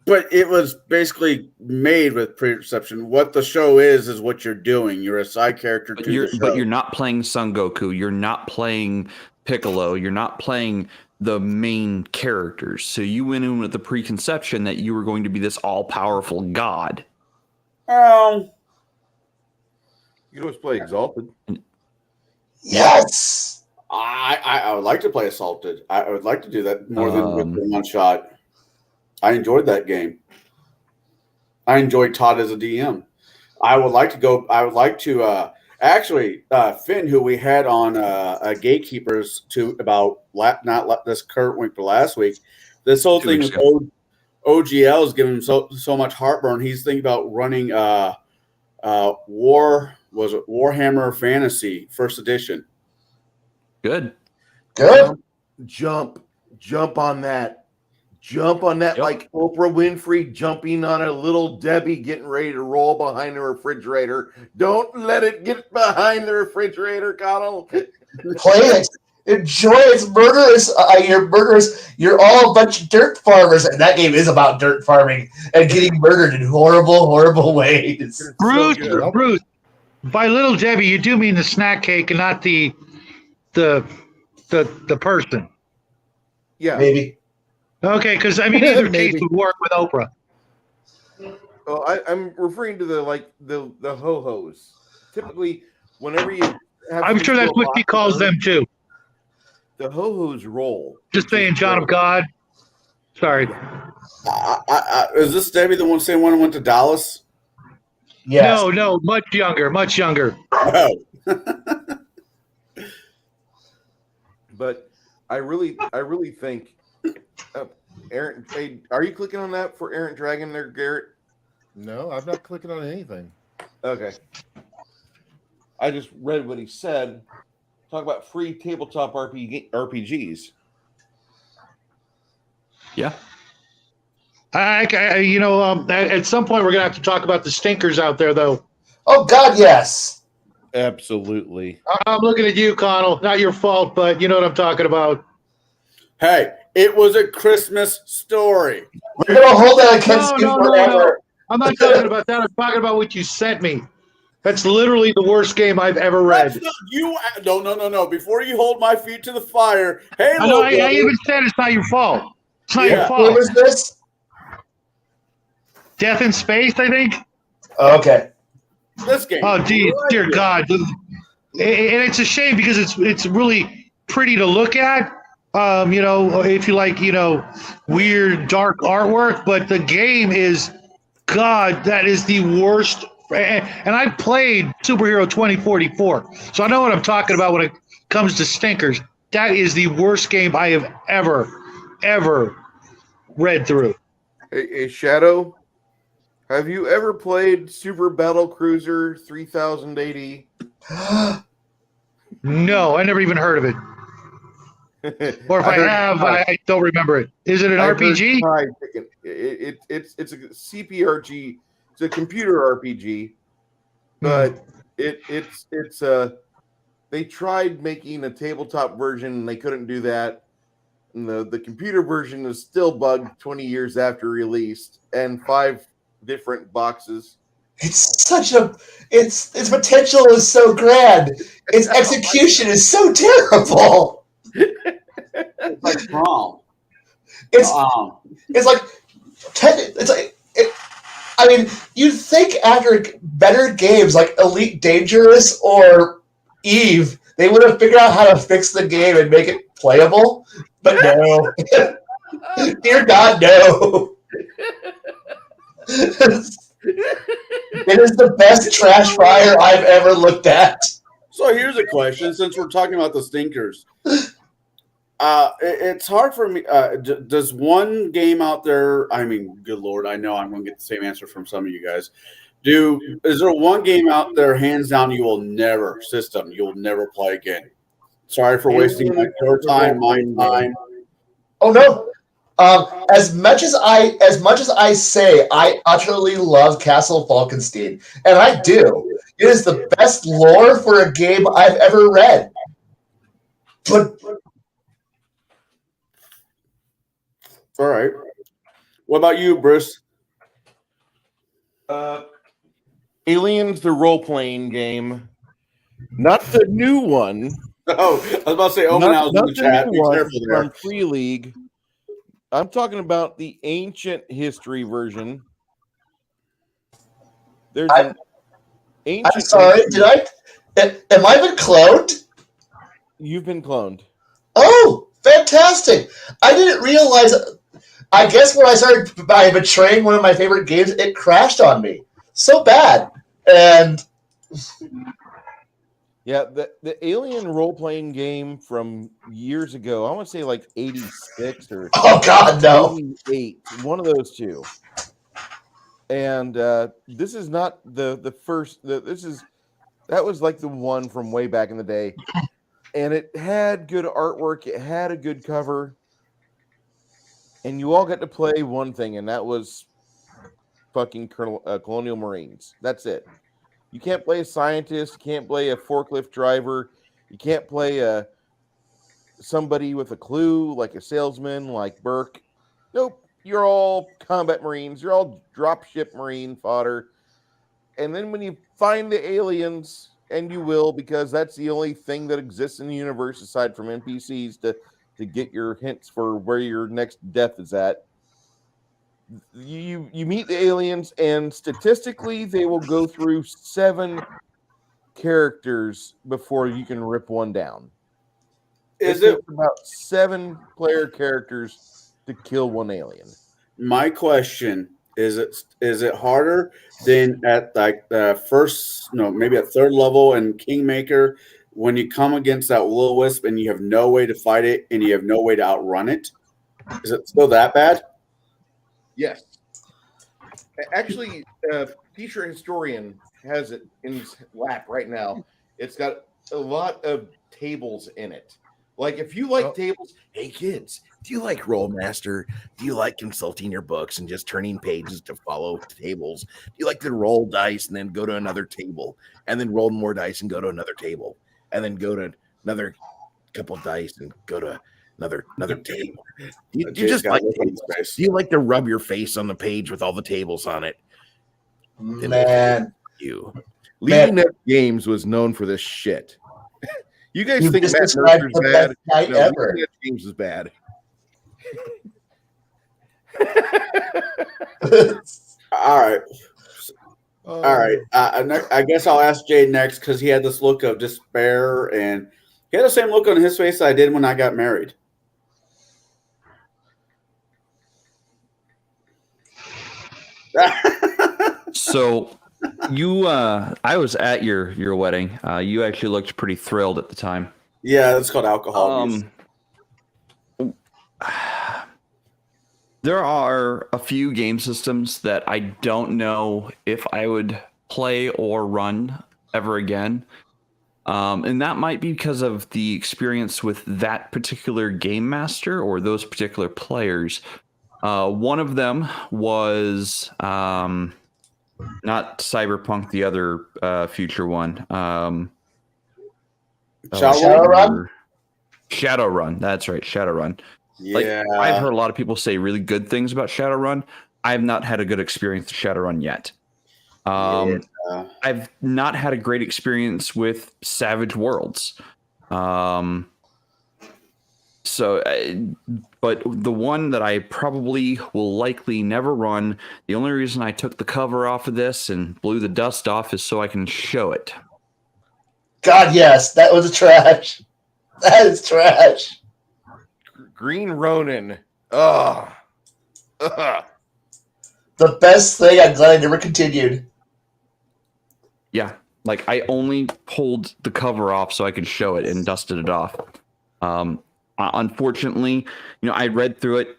But it was basically made with preconception. What the show is what you're doing. You're a side character to the show. But you're not playing Son Goku. You're not playing Piccolo. You're not playing the main characters. So you went in with the preconception that you were going to be this all-powerful god. You can always play Exalted. Yes. I would like to play Assaulted. I would like to do that more than with the one shot. I enjoyed that game. I enjoyed Todd as a DM. I would like to actually Finn, who we had on Gatekeepers about not this current week, but last week. This whole thing with OGL is giving him so much heartburn. He's thinking about running Warhammer Fantasy First Edition. Good. Jump on that. Jump on that, Yep. like Oprah Winfrey jumping on a little Debbie getting ready to roll behind the refrigerator. Don't let it get behind the refrigerator, Connell. Play it. Enjoy its murderous. You're murderous. You're all a bunch of dirt farmers, and that game is about dirt farming and getting murdered in horrible, horrible ways. Bruce, by little Debbie, you do mean the snack cake and not the person. Yeah. Maybe. Okay, because either case would work with Oprah. Well, I'm referring to the ho-hos. Typically, whenever you have I'm sure that's what she calls them too. The ho-hos roll. Just saying, John of God. Sorry. Is this Debbie the one saying when I went to Dallas? Yes. No, much younger. Oh. But I really think Aaron, hey, are you clicking on that for Errant Dragon there, Garrett? No, I'm not clicking on anything. Okay. I just read what he said. Talk about free tabletop RPGs. Yeah. At some point we're gonna have to talk about the stinkers out there, though. Oh God, yes. Absolutely. I'm looking at you, Connell. Not your fault, but you know what I'm talking about. Hey, it was a Christmas story. We're gonna hold that against you forever. No. I'm not talking about that. I'm talking about what you sent me. That's literally the worst game I've ever read. That's not, no. Before you hold my feet to the fire, hey, I know. little I brother. even said it's not your fault. It's not Yeah. your What fault. was this? Death in Space, I think. Okay. This game. Oh, dear God. And it's a shame because it's really pretty to look at. If you like, weird, dark artwork, but the game is, God, that is the worst. And I played Superhero 2044, so I know what I'm talking about when it comes to stinkers. That is the worst game I have ever read through. Hey, Shadow, have you ever played Super Battle Cruiser 3000 AD? No, I never even heard of it. Or if I have, I don't remember it. Is it an RPG? It's a CPRG. It's a computer RPG, but they tried making a tabletop version and they couldn't do that. And the computer version is still bugged 20 years after release and 5 different boxes. It's its potential is so grand. Its execution is so terrible. It's like prom. I mean, you'd think after better games like Elite Dangerous or Eve, they would have figured out how to fix the game and make it playable. But no. Dear God, no. It is the best trash fire I've ever looked at. So here's a question, since we're talking about the stinkers. It's hard for me. Does one game out there? I mean, good Lord, I know I'm going to get the same answer from some of you guys. Is there one game out there, hands down, you'll never play again? Sorry for wasting your time, my time. Oh no. As much as I say I utterly love Castle Falkenstein, and I do. It is the best lore for a game I've ever read. But all right. What about you, Bruce? Aliens, the role-playing game, not the new one. Oh, I was about to say, Omenau's in the chat. Be careful there. From Free League. I'm talking about the ancient history version. There's an ancient. I'm sorry. Am I been cloned? You've been cloned. Oh, fantastic! I didn't realize. I guess when I started by betraying one of my favorite games, it crashed on me so bad. And yeah, the Alien role-playing game from years ago, I want to say like 86 or oh God, no. 88, one of those two. And this is not the first. That was like the one from way back in the day, and it had good artwork. It had a good cover, and you all got to play one thing, and that was fucking Colonial Marines. That's it. You can't play a scientist. You can't play a forklift driver. You can't play somebody with a clue, like a salesman, like Burke. Nope. You're all combat Marines. You're all dropship Marine fodder. And then when you find the aliens, and you will, because that's the only thing that exists in the universe aside from NPCs to get your hints for where your next death is at. You meet the aliens, and statistically, they will go through 7 characters before you can rip one down. Is it about 7 player characters to kill one alien? My question is it harder than at like the first, maybe at 3rd level in Kingmaker when you come against that will-o-wisp and you have no way to fight it and you have no way to outrun it? Is it still that bad? Yes. Actually, Future Historian has it in his lap right now. It's got a lot of tables in it. Like, if you like tables, hey kids, do you like Rollmaster? Do you like consulting your books and just turning pages to follow tables? Do you like to roll dice and then go to another table and then roll more dice and go to another table and then go to another couple dice and go to another table? You just like tables. Do you like to rub your face on the page with all the tables on it? Man, you Leading Up Games was known for this shit. You guys You think just Matt described Mercer's the bad? best night No, ever. Leading Up Games is bad. All right. All right. I guess I'll ask Jay next because he had this look of despair, and he had the same look on his face I did when I got married. So you, I was at your wedding. You actually looked pretty thrilled at the time. Yeah, that's called alcohol abuse. There are a few game systems that I don't know if I would play or run ever again. And that might be because of the experience with that particular game master or those particular players. One of them was not Cyberpunk, the other future one. Shadowrun? Shadowrun, that's right, Shadowrun. Yeah. Like, I've heard a lot of people say really good things about Shadowrun. I have not had a good experience with Shadowrun yet. I've not had a great experience with Savage Worlds. But the one that I probably will likely never run, the only reason I took the cover off of this and blew the dust off is so I can show it. God, yes, that was trash. That is trash. Green Ronin. Ugh. The best thing. I'm glad I never continued. Yeah, like I only pulled the cover off so I could show it and dusted it off. Unfortunately, I read through it.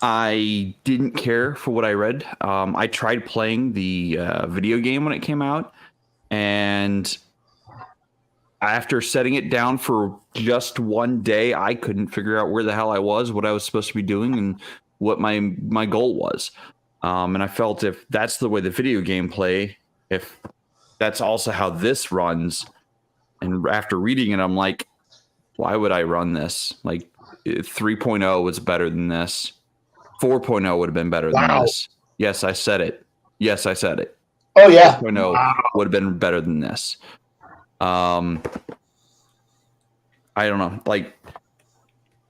I didn't care for what I read. I tried playing the video game when it came out, and after setting it down for just one day, I couldn't figure out where the hell I was, what I was supposed to be doing, and what my goal was. And I felt if that's the way the video game play, if that's also how this runs, and after reading it, I'm like, why would I run this? Like 3.0 was better than this. 4.0 would have been better than this. Yes, I said it. Yes, I said it. Oh, yeah. 4.0 would have been better than this. I don't know. Like,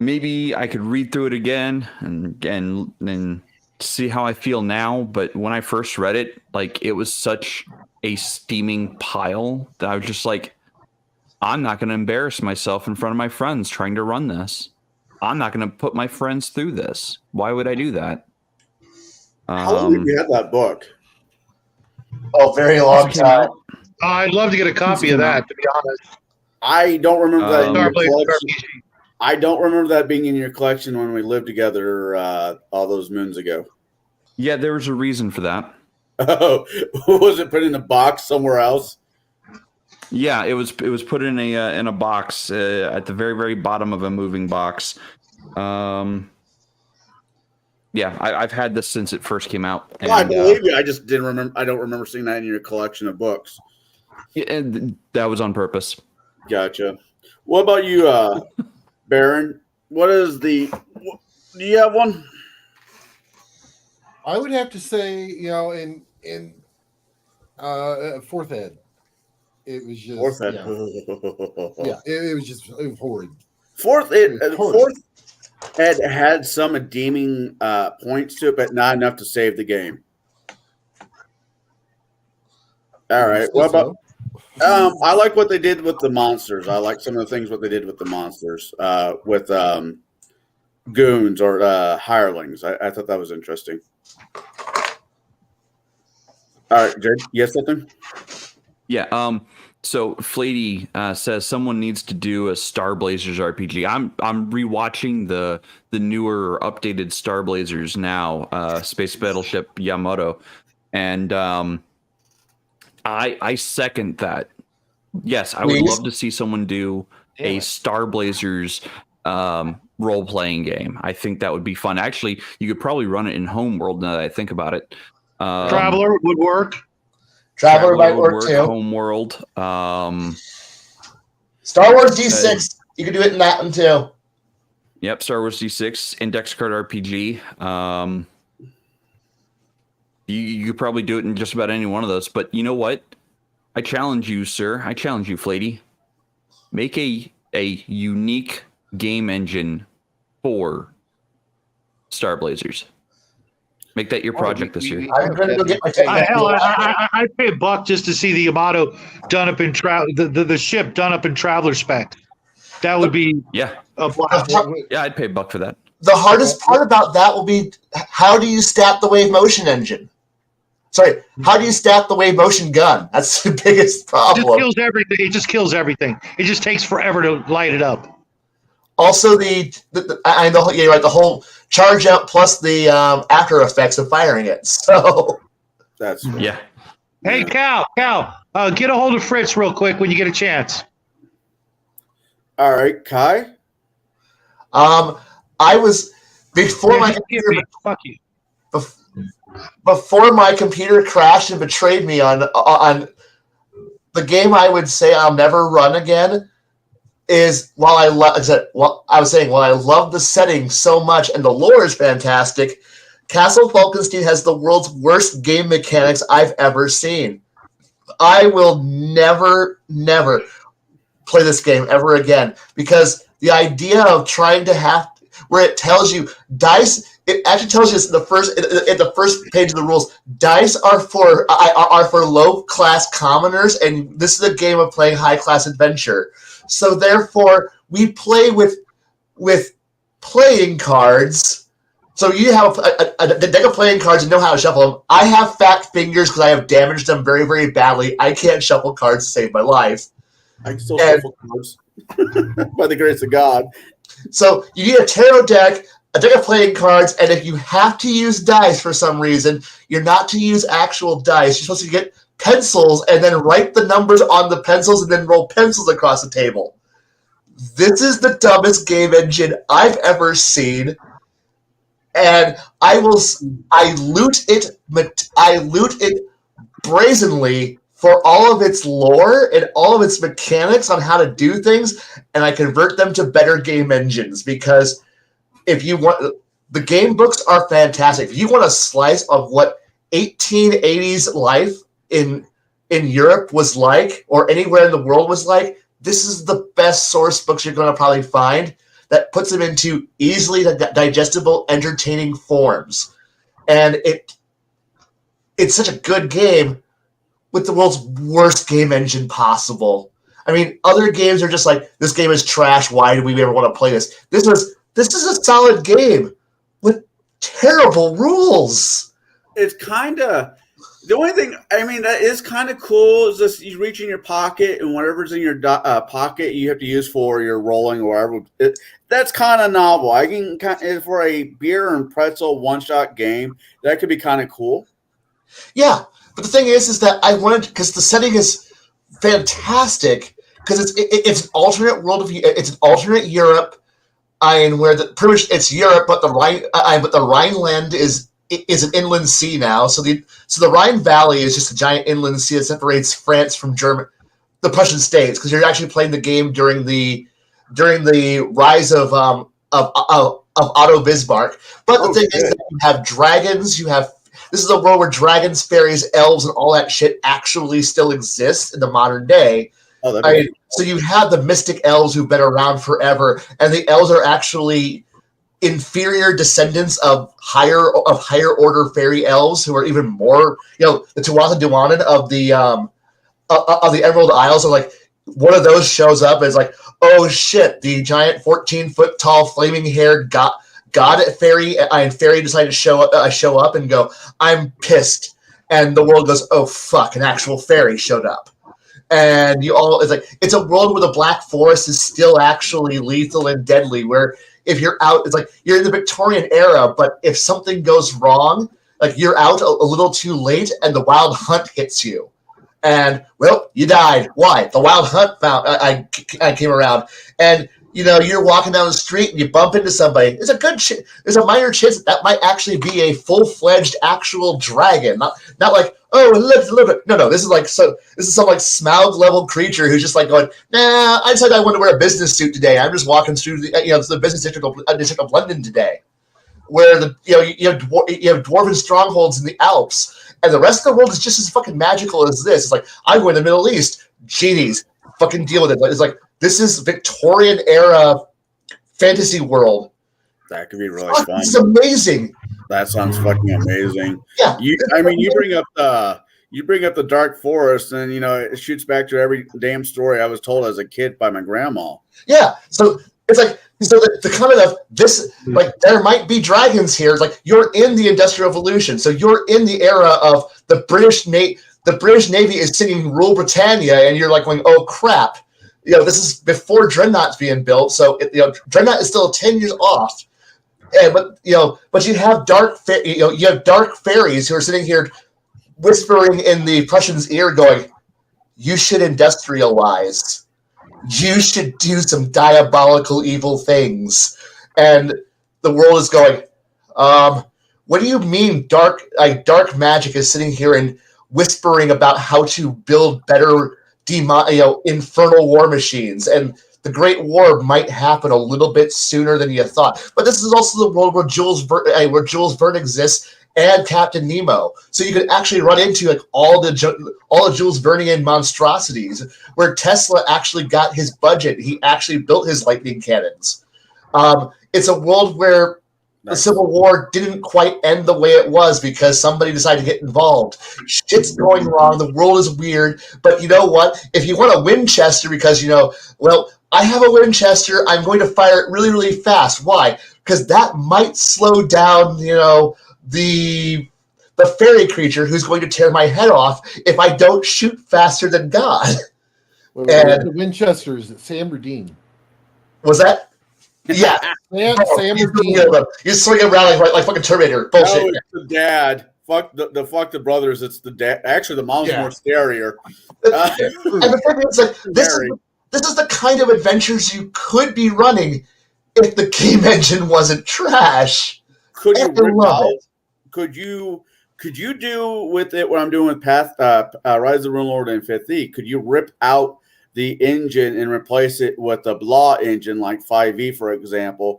maybe I could read through it again and see how I feel now. But when I first read it, like, it was such a steaming pile that I was just like, I'm not going to embarrass myself in front of my friends trying to run this. I'm not going to put my friends through this. Why would I do that? How long have you had that book? Oh, very long time. I'd love to get a copy of that, to be honest. I don't remember that in your Starblade collection. RPG. I don't remember that being in your collection when we lived together all those moons ago. Yeah, there was a reason for that. Oh, was it put in a box somewhere else? Yeah, it was put in a box at the very, very bottom of a moving box. Yeah, I've had this since it first came out. Well, I believe you. I just didn't remember. I don't remember seeing that in your collection of books. Yeah, and that was on purpose. Gotcha. What about you, Baron? What is the? Do you have one? I would have to say, in fourth ed, it was just Fourth ed. It was horrid. Fourth ed had some redeeming points to it, but not enough to save the game. All right. What about? I like what they did with the monsters. I like some of the things what they did with the monsters, with goons or hirelings. I thought that was interesting. All right, Jade, you have something? Yeah. So Flady says someone needs to do a Star Blazers RPG. I'm rewatching the newer updated Star Blazers now, Space Battleship Yamato, and I second that. Yes, I would love to see someone do a Star Blazers role playing game. I think that would be fun. Actually, you could probably run it in Homeworld now that I think about it. Traveler would work. Traveler might work too. Homeworld. Star Wars D6. You could do it in that one too. Yep, Star Wars D6, Index Card RPG. You could probably do it in just about any one of those. But you know what? I challenge you, sir. I challenge you, Flatey. Make a unique game engine for Star Blazers. Make that your project this year. I'm going to go get my I'd pay $1 just to see the Yamato done up in the ship done up in traveler spec. That would be a blast. Yeah, I'd pay $1 for that. The hardest part about that will be how do you stat the wave motion engine? Sorry, how do you stat the wave motion gun? That's the biggest problem. It just kills everything. It just kills everything. It just takes forever to light it up. Also, the whole charge out plus the after effects of firing it. So That's Yeah. Hey, Cal, get a hold of Fritz real quick when you get a chance. all right, Kai. I was before my computer. Fuck you. Before my computer crashed and betrayed me on the game, I would say I'll never run again. Is while I love the setting so much and the lore is fantastic, Castle Falkenstein has the world's worst game mechanics I've ever seen. I will never play this game ever again because the idea of trying to have where it tells you dice. It actually tells you this in the first page of the rules. Dice are for low class commoners, and this is a game of playing high class adventure. So therefore, we play with playing cards. So you have a deck of playing cards and know how to shuffle them. I have fat fingers because I have damaged them very, very badly. I can't shuffle cards to save my life. I can still shuffle cards by the grace of God. So you need a tarot deck, a deck of playing cards, and if you have to use dice for some reason, you're not to use actual dice. You're supposed to get pencils and then write the numbers on the pencils and then roll pencils across the table. This is the dumbest game engine I've ever seen, and I loot it brazenly for all of its lore and all of its mechanics on how to do things, and I convert them to better game engines because if you want, the game books are fantastic. If you want a slice of what 1880s life in Europe was like, or anywhere in the world was like, this is the best source books you're going to probably find that puts them into easily digestible, entertaining forms. And it's such a good game with the world's worst game engine possible. I mean, other games are just like, this game is trash. Why do we ever want to play this? This is a solid game with terrible rules. It's kind of the only thing. I mean, that is kind of cool. Is just you reach in your pocket and whatever's in your pocket you have to use for your rolling or whatever. That's kind of novel. I can for a beer and pretzel one-shot game that could be kind of cool. Yeah, but the thing is that I wanted because the setting is fantastic because it's an alternate world it's an alternate Europe. Where pretty much it's Europe, but the Rhineland is an inland sea now. So the Rhine Valley is just a giant inland sea that separates France from the Prussian states. Because you're actually playing the game during the rise of Otto Bismarck. But the thing is that you have dragons. This is a world where dragons, fairies, elves, and all that shit actually still exists in the modern day. So you have the mystic elves who've been around forever, and the elves are actually inferior descendants of higher order fairy elves who are even more. The Tuatha De Danann of the Emerald Isles are like one of those shows up and is like, oh shit, the giant 14-foot tall flaming haired god fairy and fairy decided to show up and go, I'm pissed, and the world goes, oh fuck, an actual fairy showed up. And it's a world where the Black Forest is still actually lethal and deadly, where if you're out, it's like you're in the Victorian era, but if something goes wrong, like you're out a little too late and the wild hunt hits you. And, well, you died. Why? The wild hunt I came around. And, you're walking down the street and you bump into somebody. There's a minor chance that might actually be a full-fledged actual dragon. Not like, oh, a little bit. No, this is some like Smaug level creature who's just like going, nah, I decided I want to wear a business suit today. I'm just walking through the business district of London today. where you have dwarven strongholds in the Alps, and the rest of the world is just as fucking magical as this. It's like, I'm going to the Middle East, genies, fucking deal with it. It's like, this is Victorian era fantasy world. That could be really fun. This is amazing. That sounds fucking amazing. Yeah. You bring up the Dark Forest, and it shoots back to every damn story I was told as a kid by my grandma. Yeah. So it's like, the comment of this, like, there might be dragons here. Like, you're in the Industrial Revolution, so you're in the era of the British Navy. The British Navy is singing "Rule Britannia," and you're like going, "Oh crap!" This is before Dreadnought's being built, so Dreadnought is still 10 years off. But you have dark fairies who are sitting here whispering in the Prussian's ear, going, "You should industrialize. You should do some diabolical evil things." And the world is going, "What do you mean dark magic is sitting here and whispering about how to build better infernal war machines, and the Great War might happen a little bit sooner than you thought." But this is also the world where Jules Verne exists and Captain Nemo, so you could actually run into like all the Jules Vernean monstrosities where Tesla actually got his budget. He actually built his lightning cannons. It's a world where the Civil War didn't quite end the way it was because somebody decided to get involved. Shit's going wrong. The world is weird. But you know what? If you want a Winchester because, I have a Winchester, I'm going to fire it really, really fast. Why? Because that might slow down, the fairy creature who's going to tear my head off if I don't shoot faster than God. The Winchester is Sam Dean. Was that? Yeah. Sam you swing around like fucking Terminator. Bullshit. No, it's the dad. Fuck the brothers. It's the dad. Actually, the mom's more scarier. And the thing is, like, this is the kind of adventures you could be running if the game engine wasn't trash. Could you rip out? Could you do with it what I'm doing with Rise of the Rune Lord and 5e? Could you rip out the engine and replace it with a blah engine like 5e, for example?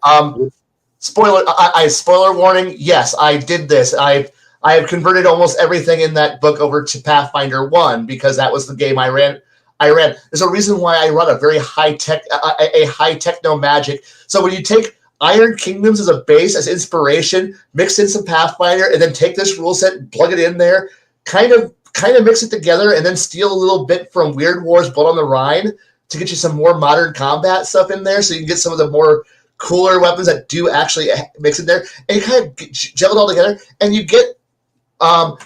Spoiler warning. Yes, I did this. I have converted almost everything in that book over to Pathfinder 1 because that was the game I ran. There's a reason why I run a very high techno magic. So when you take Iron Kingdoms as a base, as inspiration, mix in some Pathfinder, and then take this rule set, plug it in there, kind of mix it together, and then steal a little bit from Weird Wars Blood on the Rhine to get you some more modern combat stuff in there, so you can get some of the more cooler weapons that do actually mix in there, and you kind of gel it all together, and you get a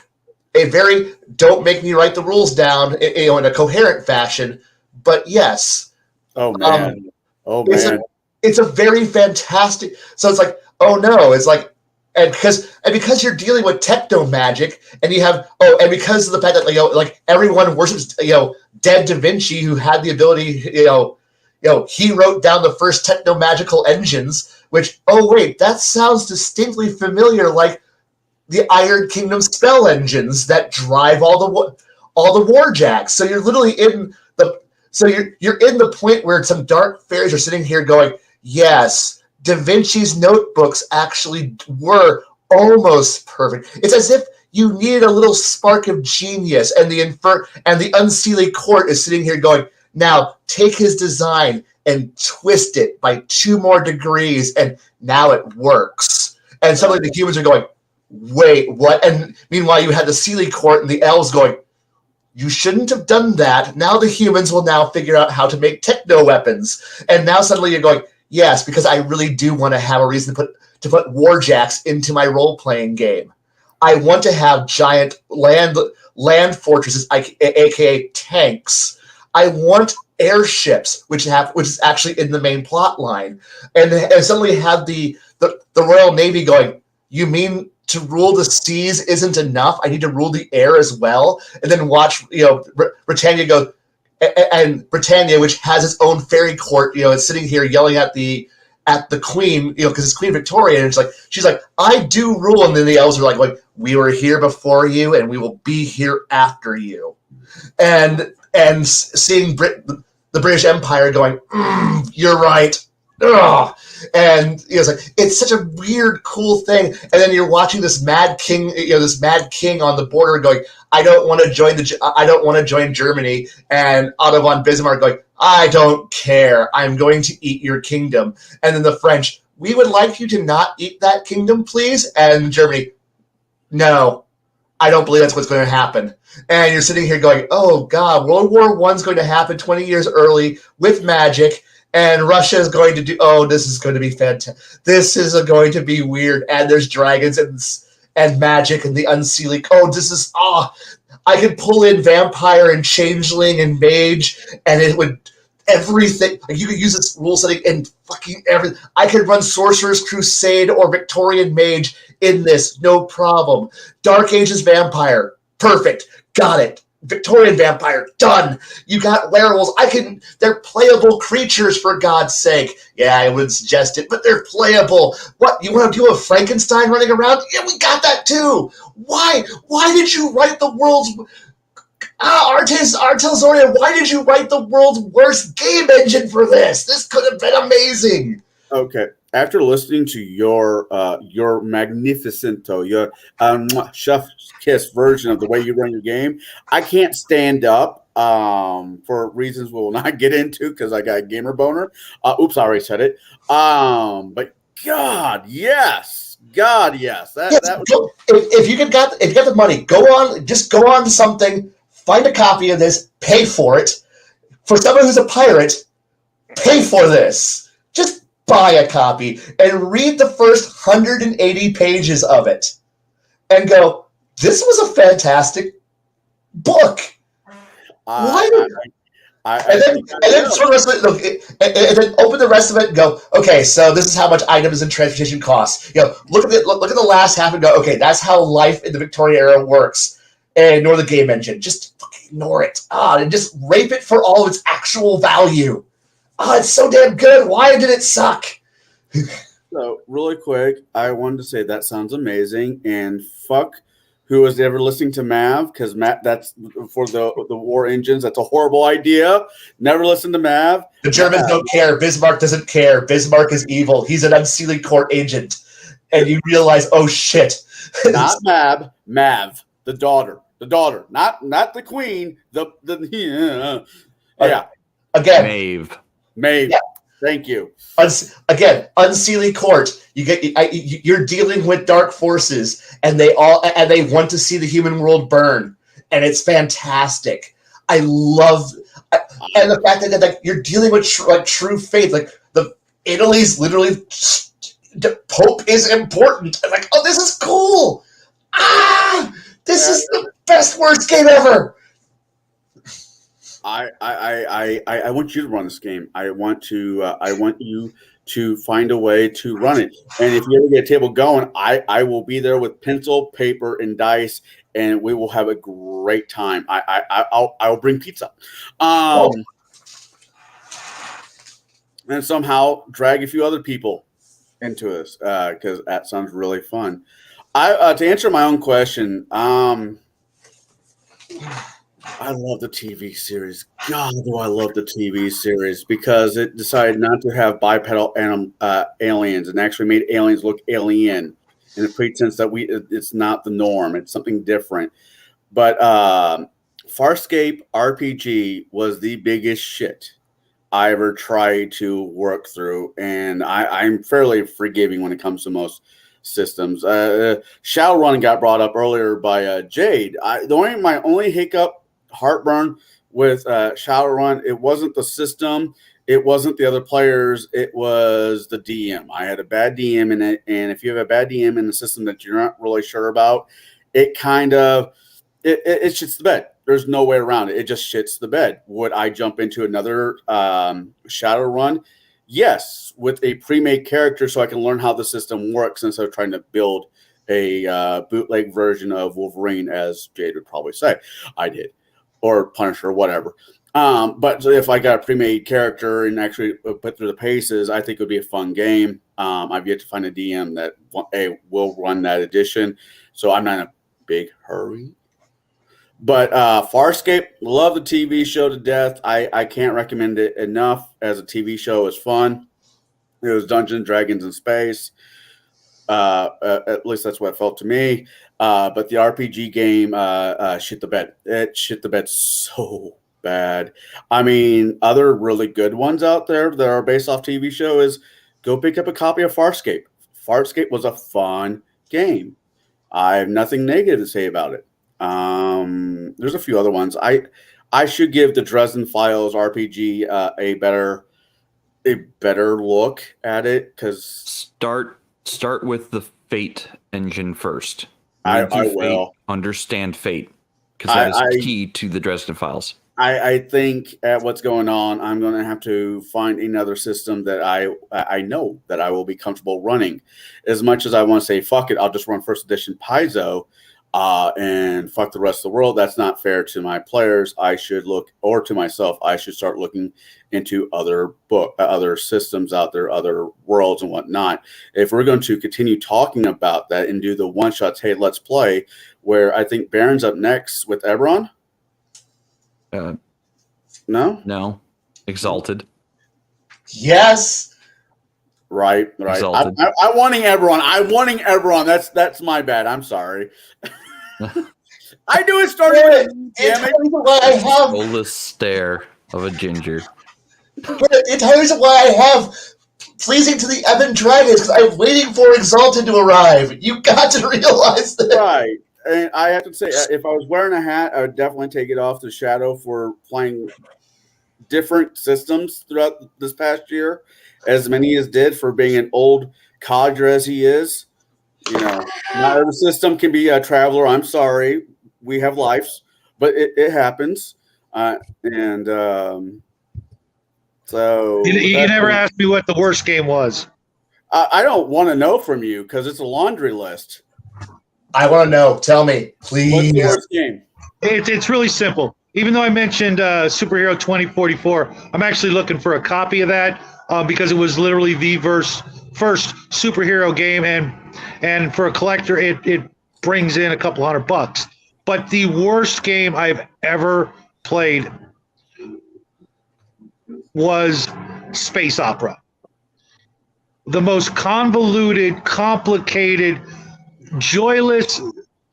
very don't make me write the rules down in a coherent fashion. But yes. Oh man. It's a very fantastic. So it's like, oh no, it's like, and because you're dealing with techno magic, and you have and because of the fact that like everyone worships dead Da Vinci, who had the ability, he wrote down the first techno magical engines. Which that sounds distinctly familiar, like the Iron Kingdom spell engines that drive all the warjacks. So you're literally in the you're in the point where some dark fairies are sitting here going, yes, Da Vinci's notebooks actually were almost perfect. It's as if you needed a little spark of genius, and the Unseelie Court is sitting here going, now take his design and twist it by 2 more degrees, and now it works. And suddenly the humans are going, wait, what? And meanwhile, you had the Seelie Court and the elves going, you shouldn't have done that. Now the humans will now figure out how to make techno weapons. And now suddenly you're going, yes, because I really do want to have a reason to put warjacks into my role-playing game. I want to have giant land fortresses, aka tanks. I want airships, which is actually in the main plot line. And suddenly have the Royal Navy going, you mean to rule the seas isn't enough? I need to rule the air as well. And then watch, Britannia go, and Britannia, which has its own fairy court, is sitting here yelling at the queen, because it's Queen Victoria, and she's like, I do rule, and then the elves are like, we were here before you, and we will be here after you, and seeing the British Empire going, you're right, ugh. And it's like it's such a weird, cool thing. And then you're watching this mad king, this mad king on the border going, I don't want to join Germany. And Otto von Bismarck going, I don't care. I'm going to eat your kingdom. And then the French, we would like you to not eat that kingdom, please. And Germany, no, I don't believe that's what's going to happen. And you're sitting here going, oh, God, World War I's going to happen 20 years early with magic, and Russia is going to do, this is going to be fantastic. This is going to be weird, and there's dragons and magic and the unsealing. I could pull in vampire and changeling and mage, and it would everything. Like you could use this rule setting and fucking everything. I could run Sorcerer's Crusade or Victorian Mage in this, no problem. Dark Ages Vampire, perfect, got it. Victorian Vampire, done. You got werewolves. They're playable creatures, for God's sake. Yeah, I would suggest it, but they're playable. What, you want to do a Frankenstein running around? Yeah, we got that too. Why did you write the world's Artel Zoria, why did you write the world's worst game engine for this? This could have been amazing. Okay. After listening to your magnificento, your chef's kiss version of the way you run your game, I can't stand up for reasons we will not get into because I got a gamer boner. Oops, I already said it. But God, yes. If you got the money, go on to something, find a copy of this, pay for it. For someone who's a pirate, pay for this. Just buy a copy and read the first 180 pages of it and go, this was a fantastic book. And then open the rest of it and go, okay, so this is how much items and transportation costs. Look at the last half and go, okay, that's how life in the Victorian era works. And ignore the game engine. Just fucking ignore it. And just rape it for all of its actual value. It's so damn good. Why did it suck? So, really quick, I wanted to say that sounds amazing. And fuck who was ever listening to Mav, because that's for the war engines. That's a horrible idea. Never listen to Mav. The Germans don't care. Bismarck doesn't care. Bismarck is evil. He's an unsealing court agent. And you realize, oh shit. Not Mav, the daughter. The daughter, not the queen. Again, Maeve. Yeah. Thank you. Unsealing court. You're dealing with dark forces, and they want to see the human world burn, and it's fantastic. I love, and the fact that you're dealing with true faith. Like Italy's literally, the Pope is important. I'm like, oh, this is cool. This is the best worst game ever. I want you to run this game. I want you to find a way to run it. And if you ever get a table going, I will be there with pencil, paper, and dice, and we will have a great time. I'll bring pizza. And somehow drag a few other people into this because that sounds really fun. To answer my own question, I love the TV series. God, do I love the TV series because it decided not to have bipedal aliens and actually made aliens look alien in the pretense that it's not the norm. It's something different. But Farscape RPG was the biggest shit I ever tried to work through, and I'm fairly forgiving when it comes to most systems. Shadowrun got brought up earlier by Jade. My only hiccup, heartburn with Shadowrun, it wasn't the system, it wasn't the other players, it was the DM. I had a bad DM in it, and if you have a bad DM in the system that you're not really sure about, it kind of it shits the bed. There's no way around it. It just shits the bed. Would I jump into another Shadowrun? Yes, with a pre-made character so I can learn how the system works instead of trying to build a bootleg version of Wolverine, as Jade would probably say. I did. Or Punisher, whatever. But if I got a pre-made character and actually put through the paces, I think it would be a fun game. I've yet to find a DM that will run that edition, so I'm not in a big hurry. But Farscape, love the TV show to death. I can't recommend it enough as a TV show. It's fun. It was Dungeons and Dragons in space. At least that's what it felt to me. But the RPG game shit the bed. It shit the bed so bad. I mean, other really good ones out there that are based off TV show is go pick up a copy of Farscape. Farscape was a fun game. I have nothing negative to say about it. There's a few other ones. I should give the Dresden Files RPG a better look at it because start with the Fate engine first. I Fate, will understand Fate because that is key to the Dresden Files. I think at what's going on, I'm going to have to find another system that I know that I will be comfortable running. As much as I want to say fuck it, I'll just run first edition Paizo and fuck the rest of the world. That's not fair to my players. I should look, or to myself, I should start looking into other systems out there, other worlds and whatnot. If we're going to continue talking about that and do the one shots, hey, let's play, where I think Baron's up next with Eberron. No, Exalted. Yes. Right. Exalted. I'm wanting Eberron. That's my bad. I'm sorry. I knew it started. Soulless stare of a ginger. But it tells you why I have pleasing to the Evan Dragons because I'm waiting for Exalted to arrive. You got to realize that. Right. And I have to say, if I was wearing a hat, I would definitely take it off the shadow for playing different systems throughout this past year, as many as did for being an old codger as he is. You know, not every system can be a traveler. I'm sorry. We have lives, but it happens. So you never asked me what the worst game was. I don't want to know from you because it's a laundry list. I want to know. Tell me, please. What's the worst game? It's really simple. Even though I mentioned Superhero 2044, I'm actually looking for a copy of that because it was literally the first superhero game, and for a collector, it brings in a couple $100. But the worst game I've ever played was Space Opera. The most convoluted, complicated, joyless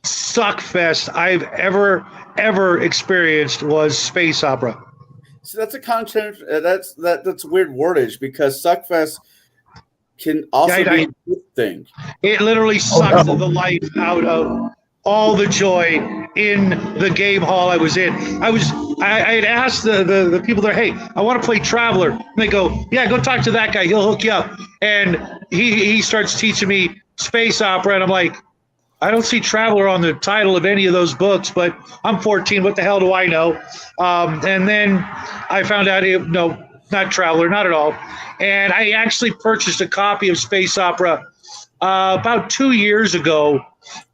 suckfest I've ever experienced was Space Opera. So that's a content. That's weird wordage because suckfest can also be a good thing. It literally sucked the life out of all the joy in the game hall I was in. I had asked the people there, hey, I want to play Traveler. And they go, yeah, go talk to that guy. He'll hook you up. And he starts teaching me Space Opera, and I'm like, I don't see Traveler on the title of any of those books, but I'm 14. What the hell do I know? And then I found out, no, not Traveler, not at all. And I actually purchased a copy of Space Opera about 2 years ago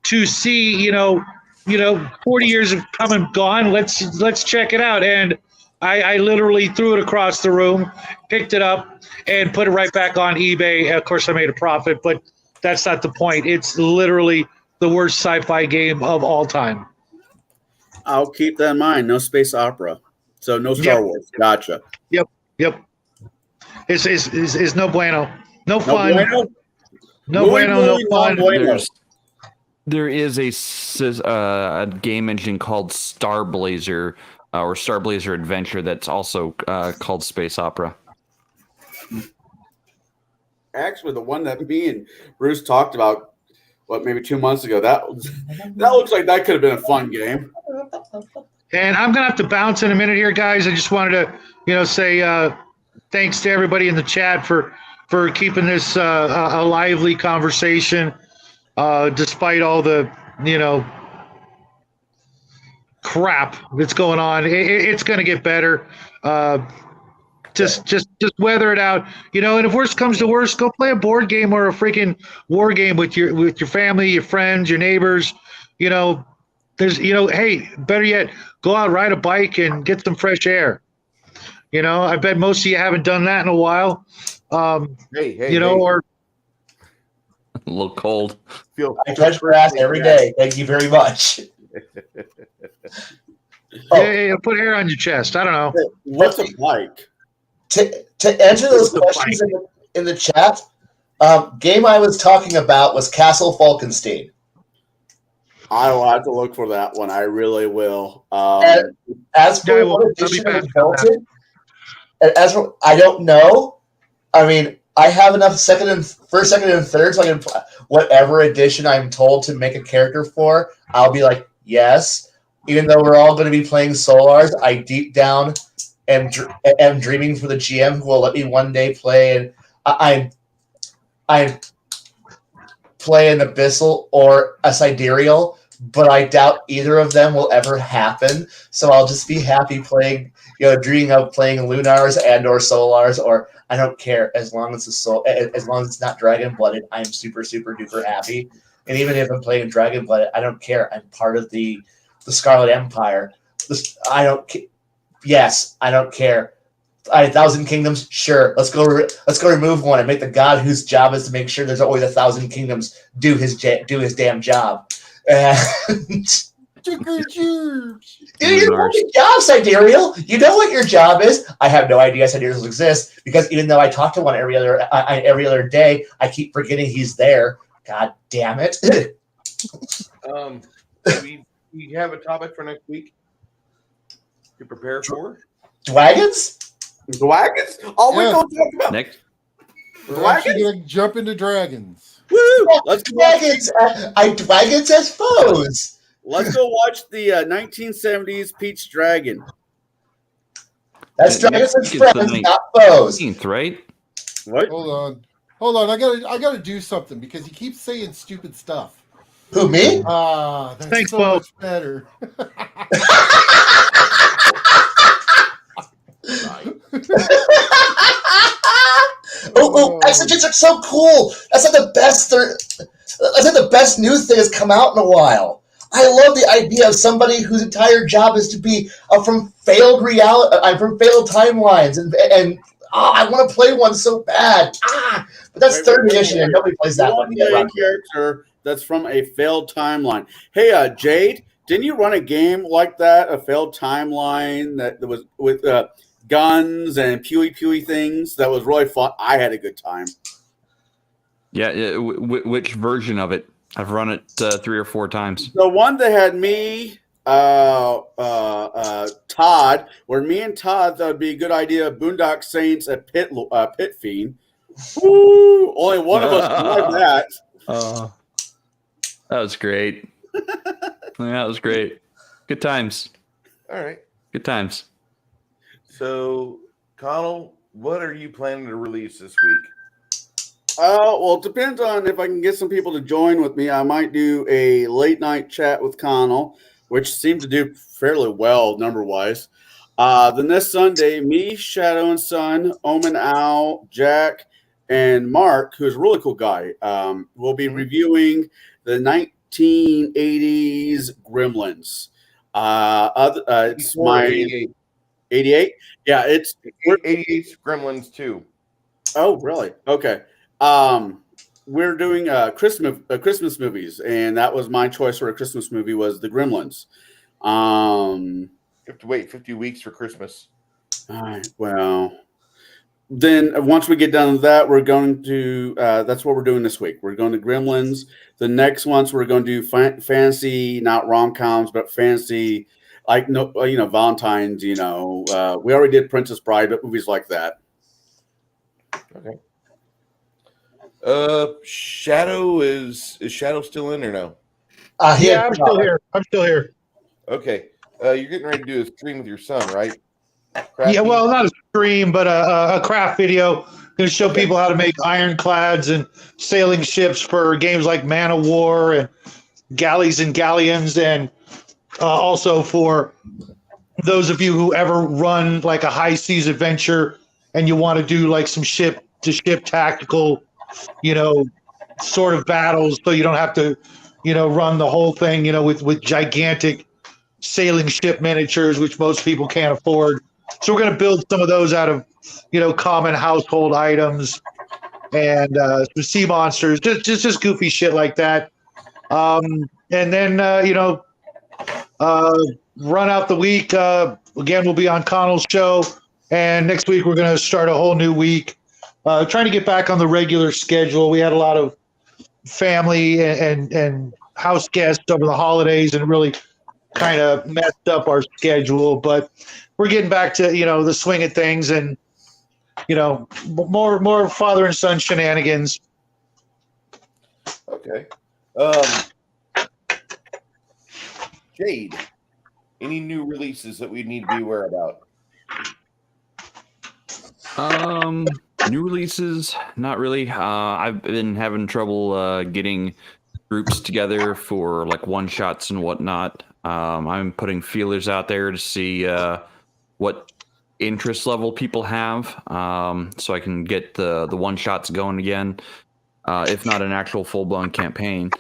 to see, 40 years have come and gone. Let's check it out. And I literally threw it across the room, picked it up, and put it right back on eBay. Of course, I made a profit, but that's not the point. It's literally the worst sci-fi game of all time. I'll keep that in mind. No space opera. So no Star Wars. Gotcha. Yep. It's no bueno. No fun. No bueno, no fun. There is a game engine called Star Blazer or Star Blazer Adventure that's also called Space Opera. Actually, the one that me and Bruce talked about, maybe 2 months ago, that looks like that could have been a fun game. And I'm gonna have to bounce in a minute here, guys. I just wanted to, say thanks to everybody in the chat for keeping this a lively conversation, despite all the crap that's going on. It's gonna get better. Just weather it out, and if worst comes to worst, go play a board game or a freaking war game with your family, your friends, your neighbors. There's hey, better yet, go out, ride a bike and get some fresh air. I bet most of you haven't done that in a while. Hey. Or a little cold. I touch grass every day. Thank you very much. Yeah, put hair on your chest. I don't know. What's a bike? To answer those questions, in the chat. Game I was talking about was Castle Falkenstein. I will have to look for that one. I really will. As for Yeah, what I'll be edition back is on that. built in, I don't know. I mean, I have enough first, second, and third, so I can whatever edition I'm told to make a character for, I'll be like, yes. Even though we're all going to be playing Solars, I deep down am dreaming for the GM who will let me one day play. And I play an Abyssal or a Sidereal, but I doubt either of them will ever happen. So I'll just be happy playing, dreaming of playing Lunars and or Solars, or I don't care as long as as long as it's not Dragon Blooded. I'm super super duper happy. And even if I'm playing Dragon Blooded, I don't care. I'm part of the Scarlet Empire. I don't. Yes, I don't care. 1,000 Kingdoms, sure. Let's go remove one and make the god whose job is to make sure there's always 1,000 kingdoms do his damn job. And Chicken cheers. do your fucking job, Sidereal. You know what your job is. I have no idea Sidereals exist because even though I talk to one every other day, I keep forgetting he's there. God damn it. We have a topic for next week to prepare for. Dragons? Dragons? All we Yeah. don't talk about. Next. We're actually gonna jump into dragons. Woo! Let's go. Dragons. Dragons as foes. Let's go watch the 1970s Peach Dragon. That's Dragons as Next week is the friends, not foes. 19th, right? What? Hold on. I gotta do something because he keeps saying stupid stuff. Who, me? That's Thanks, so Bo. much better. Exogens are so cool. That's like the best. That's like the best new thing that's come out in a while. I love the idea of somebody whose entire job is to be from failed reality. I'm from failed timelines, and I want to play one so bad. But that's third edition, and nobody plays that one yet. One character that's from a failed timeline. Hey, Jade, didn't you run a game like that? A failed timeline that was with guns and pewy things that was really fun. I had a good time. Yeah. Which version of it? I've run it 3 or 4 times. The one that had me, Todd, where me and Todd thought it'd be a good idea. Boondock Saints at Pit Fiend. Woo! Only one of us survived that. That was great. That was great. Good times. All right. Good times. So, Connell, what are you planning to release this week? Well, it depends on if I can get some people to join with me. I might do a late night chat with Connell, which seemed to do fairly well number-wise. Then this Sunday, me, Shadow and Son, Omen Owl, Jack, and Mark, who's a really cool guy, will be reviewing the 1980s Gremlins. It's my 88. Yeah, it's 88 Gremlins 2. Oh, really? Okay. We're doing Christmas movies, and that was my choice for a Christmas movie was The Gremlins. You have to wait 50 weeks for Christmas. All right. Well, then once we get done with that, we're going to that's what we're doing this week. We're going to Gremlins. The next ones we're going to do fancy, not rom-coms, but fancy, like Valentine's. We already did Princess Bride, but movies like that. Okay. Shadow is Shadow still in or no? Yeah, I'm still here. Okay. You're getting ready to do a stream with your son, right? Yeah, well, not a stream, but a craft video. Going to show people how to make ironclads and sailing ships for games like Man of War and Galleys and Galleons, and also for those of you who ever run like a high seas adventure and you want to do like some ship to ship tactical, sort of battles, so you don't have to, run the whole thing, with gigantic sailing ship miniatures, which most people can't afford. So we're going to build some of those out of, common household items and some sea monsters, just goofy shit like that. And then, run out the week. Again, we'll be on Connell's show. And next week, we're going to start a whole new week trying to get back on the regular schedule. We had a lot of family and house guests over the holidays, and it really kind of messed up our schedule. But we're getting back to the swing of things, and more father and son shenanigans. Okay. Jade, any new releases that we need to be aware about? New releases, not really. I've been having trouble getting groups together for like one shots and whatnot. I'm putting feelers out there to see what interest level people have, so I can get the one shots going again. If not an actual full blown campaign.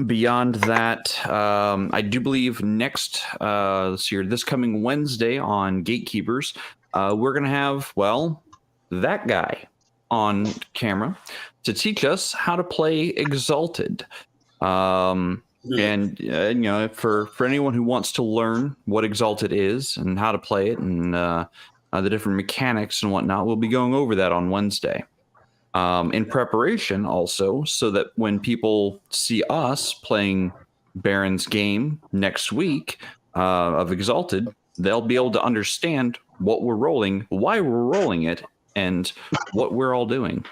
Beyond that, I do believe next this coming Wednesday on Gatekeepers, we're gonna have that guy on camera to teach us how to play Exalted. And for anyone who wants to learn what Exalted is and how to play it and the different mechanics and whatnot, we'll be going over that on Wednesday. In preparation also, so that when people see us playing Baron's game next week of Exalted, they'll be able to understand what we're rolling, why we're rolling it, and what we're all doing.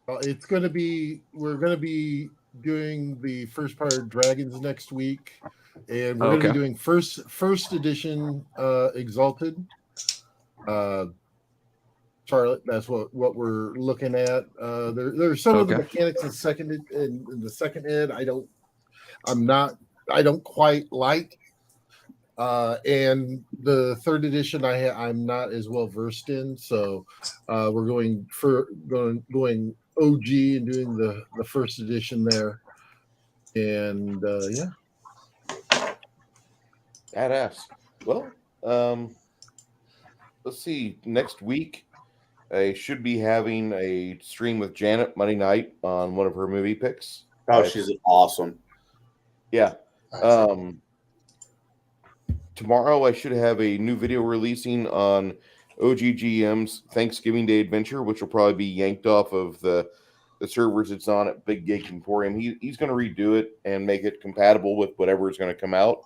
It's going to be, we're going to be doing the first part of Dragons next week, and we're going to be doing first edition Exalted. Charlotte, that's what we're looking at. There's some of the mechanics in the second ed I don't quite like, and the third edition I'm not as well versed in. So we're going OG and doing the first edition there, and Badass. Well, let's see. Next week, I should be having a stream with Janet Monday night on one of her movie picks. Oh, she's awesome. Yeah. Tomorrow I should have a new video releasing on OGGM's Thanksgiving Day Adventure, which will probably be yanked off of the servers it's on at Big Geek Emporium. He's going to redo it and make it compatible with whatever is going to come out.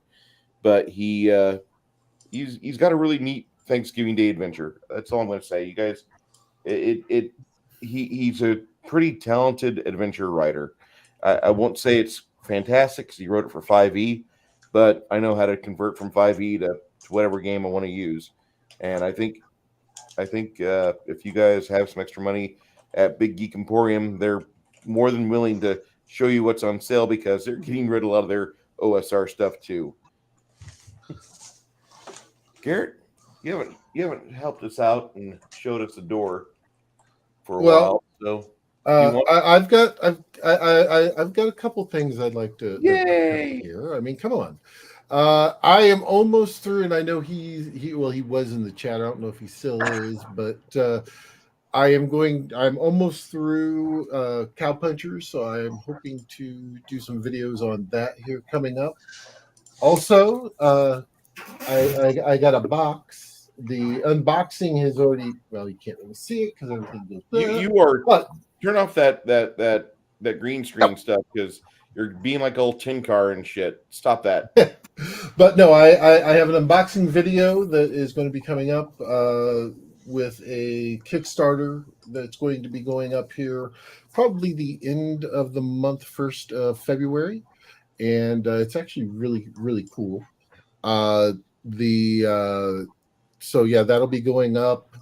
But he's got a really neat Thanksgiving Day Adventure. That's all I'm going to say. You guys, he's a pretty talented adventure writer. I won't say it's fantastic because he wrote it for 5e, but I know how to convert from 5e to whatever game I want to use. And I think if you guys have some extra money at Big Geek Emporium, they're more than willing to show you what's on sale because they're getting rid of a lot of their OSR stuff too. Garrett, you haven't helped us out and showed us the door for a while. So I've got a couple things I'd like to here. I mean, come on. I am almost through, and I know he was in the chat. I don't know if he still is, but I'm almost through Cowpunchers, so I'm hoping to do some videos on that here coming up. Also, I got a box. The unboxing has already, you can't really see it because everything goes turn off that green screen stuff because you're being like old tin car and shit. Stop that. But no, I have an unboxing video that is going to be coming up with a Kickstarter that's going to be going up here probably the end of the month, 1st of February, and it's actually really, really cool. So yeah, that'll be going up,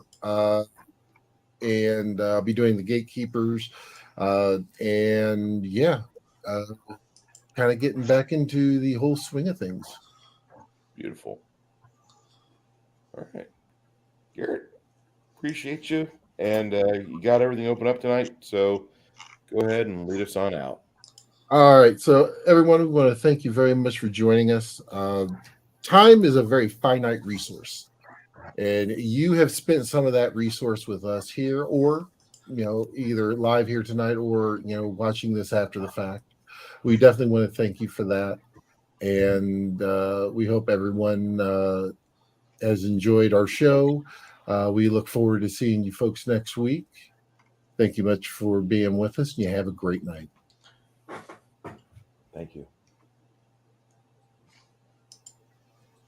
and I'll be doing the Gatekeepers, and kind of getting back into the whole swing of things. Beautiful. All right, Garrett, appreciate you, and you got everything open up tonight. So go ahead and lead us on out. All right, so everyone, we want to thank you very much for joining us. Time is a very finite resource, and you have spent some of that resource with us here, or either live here tonight, or watching this after the fact. We definitely want to thank you for that, and we hope everyone has enjoyed our show. We look forward to seeing you folks next week. Thank you much for being with us, and you have a great night. Thank you.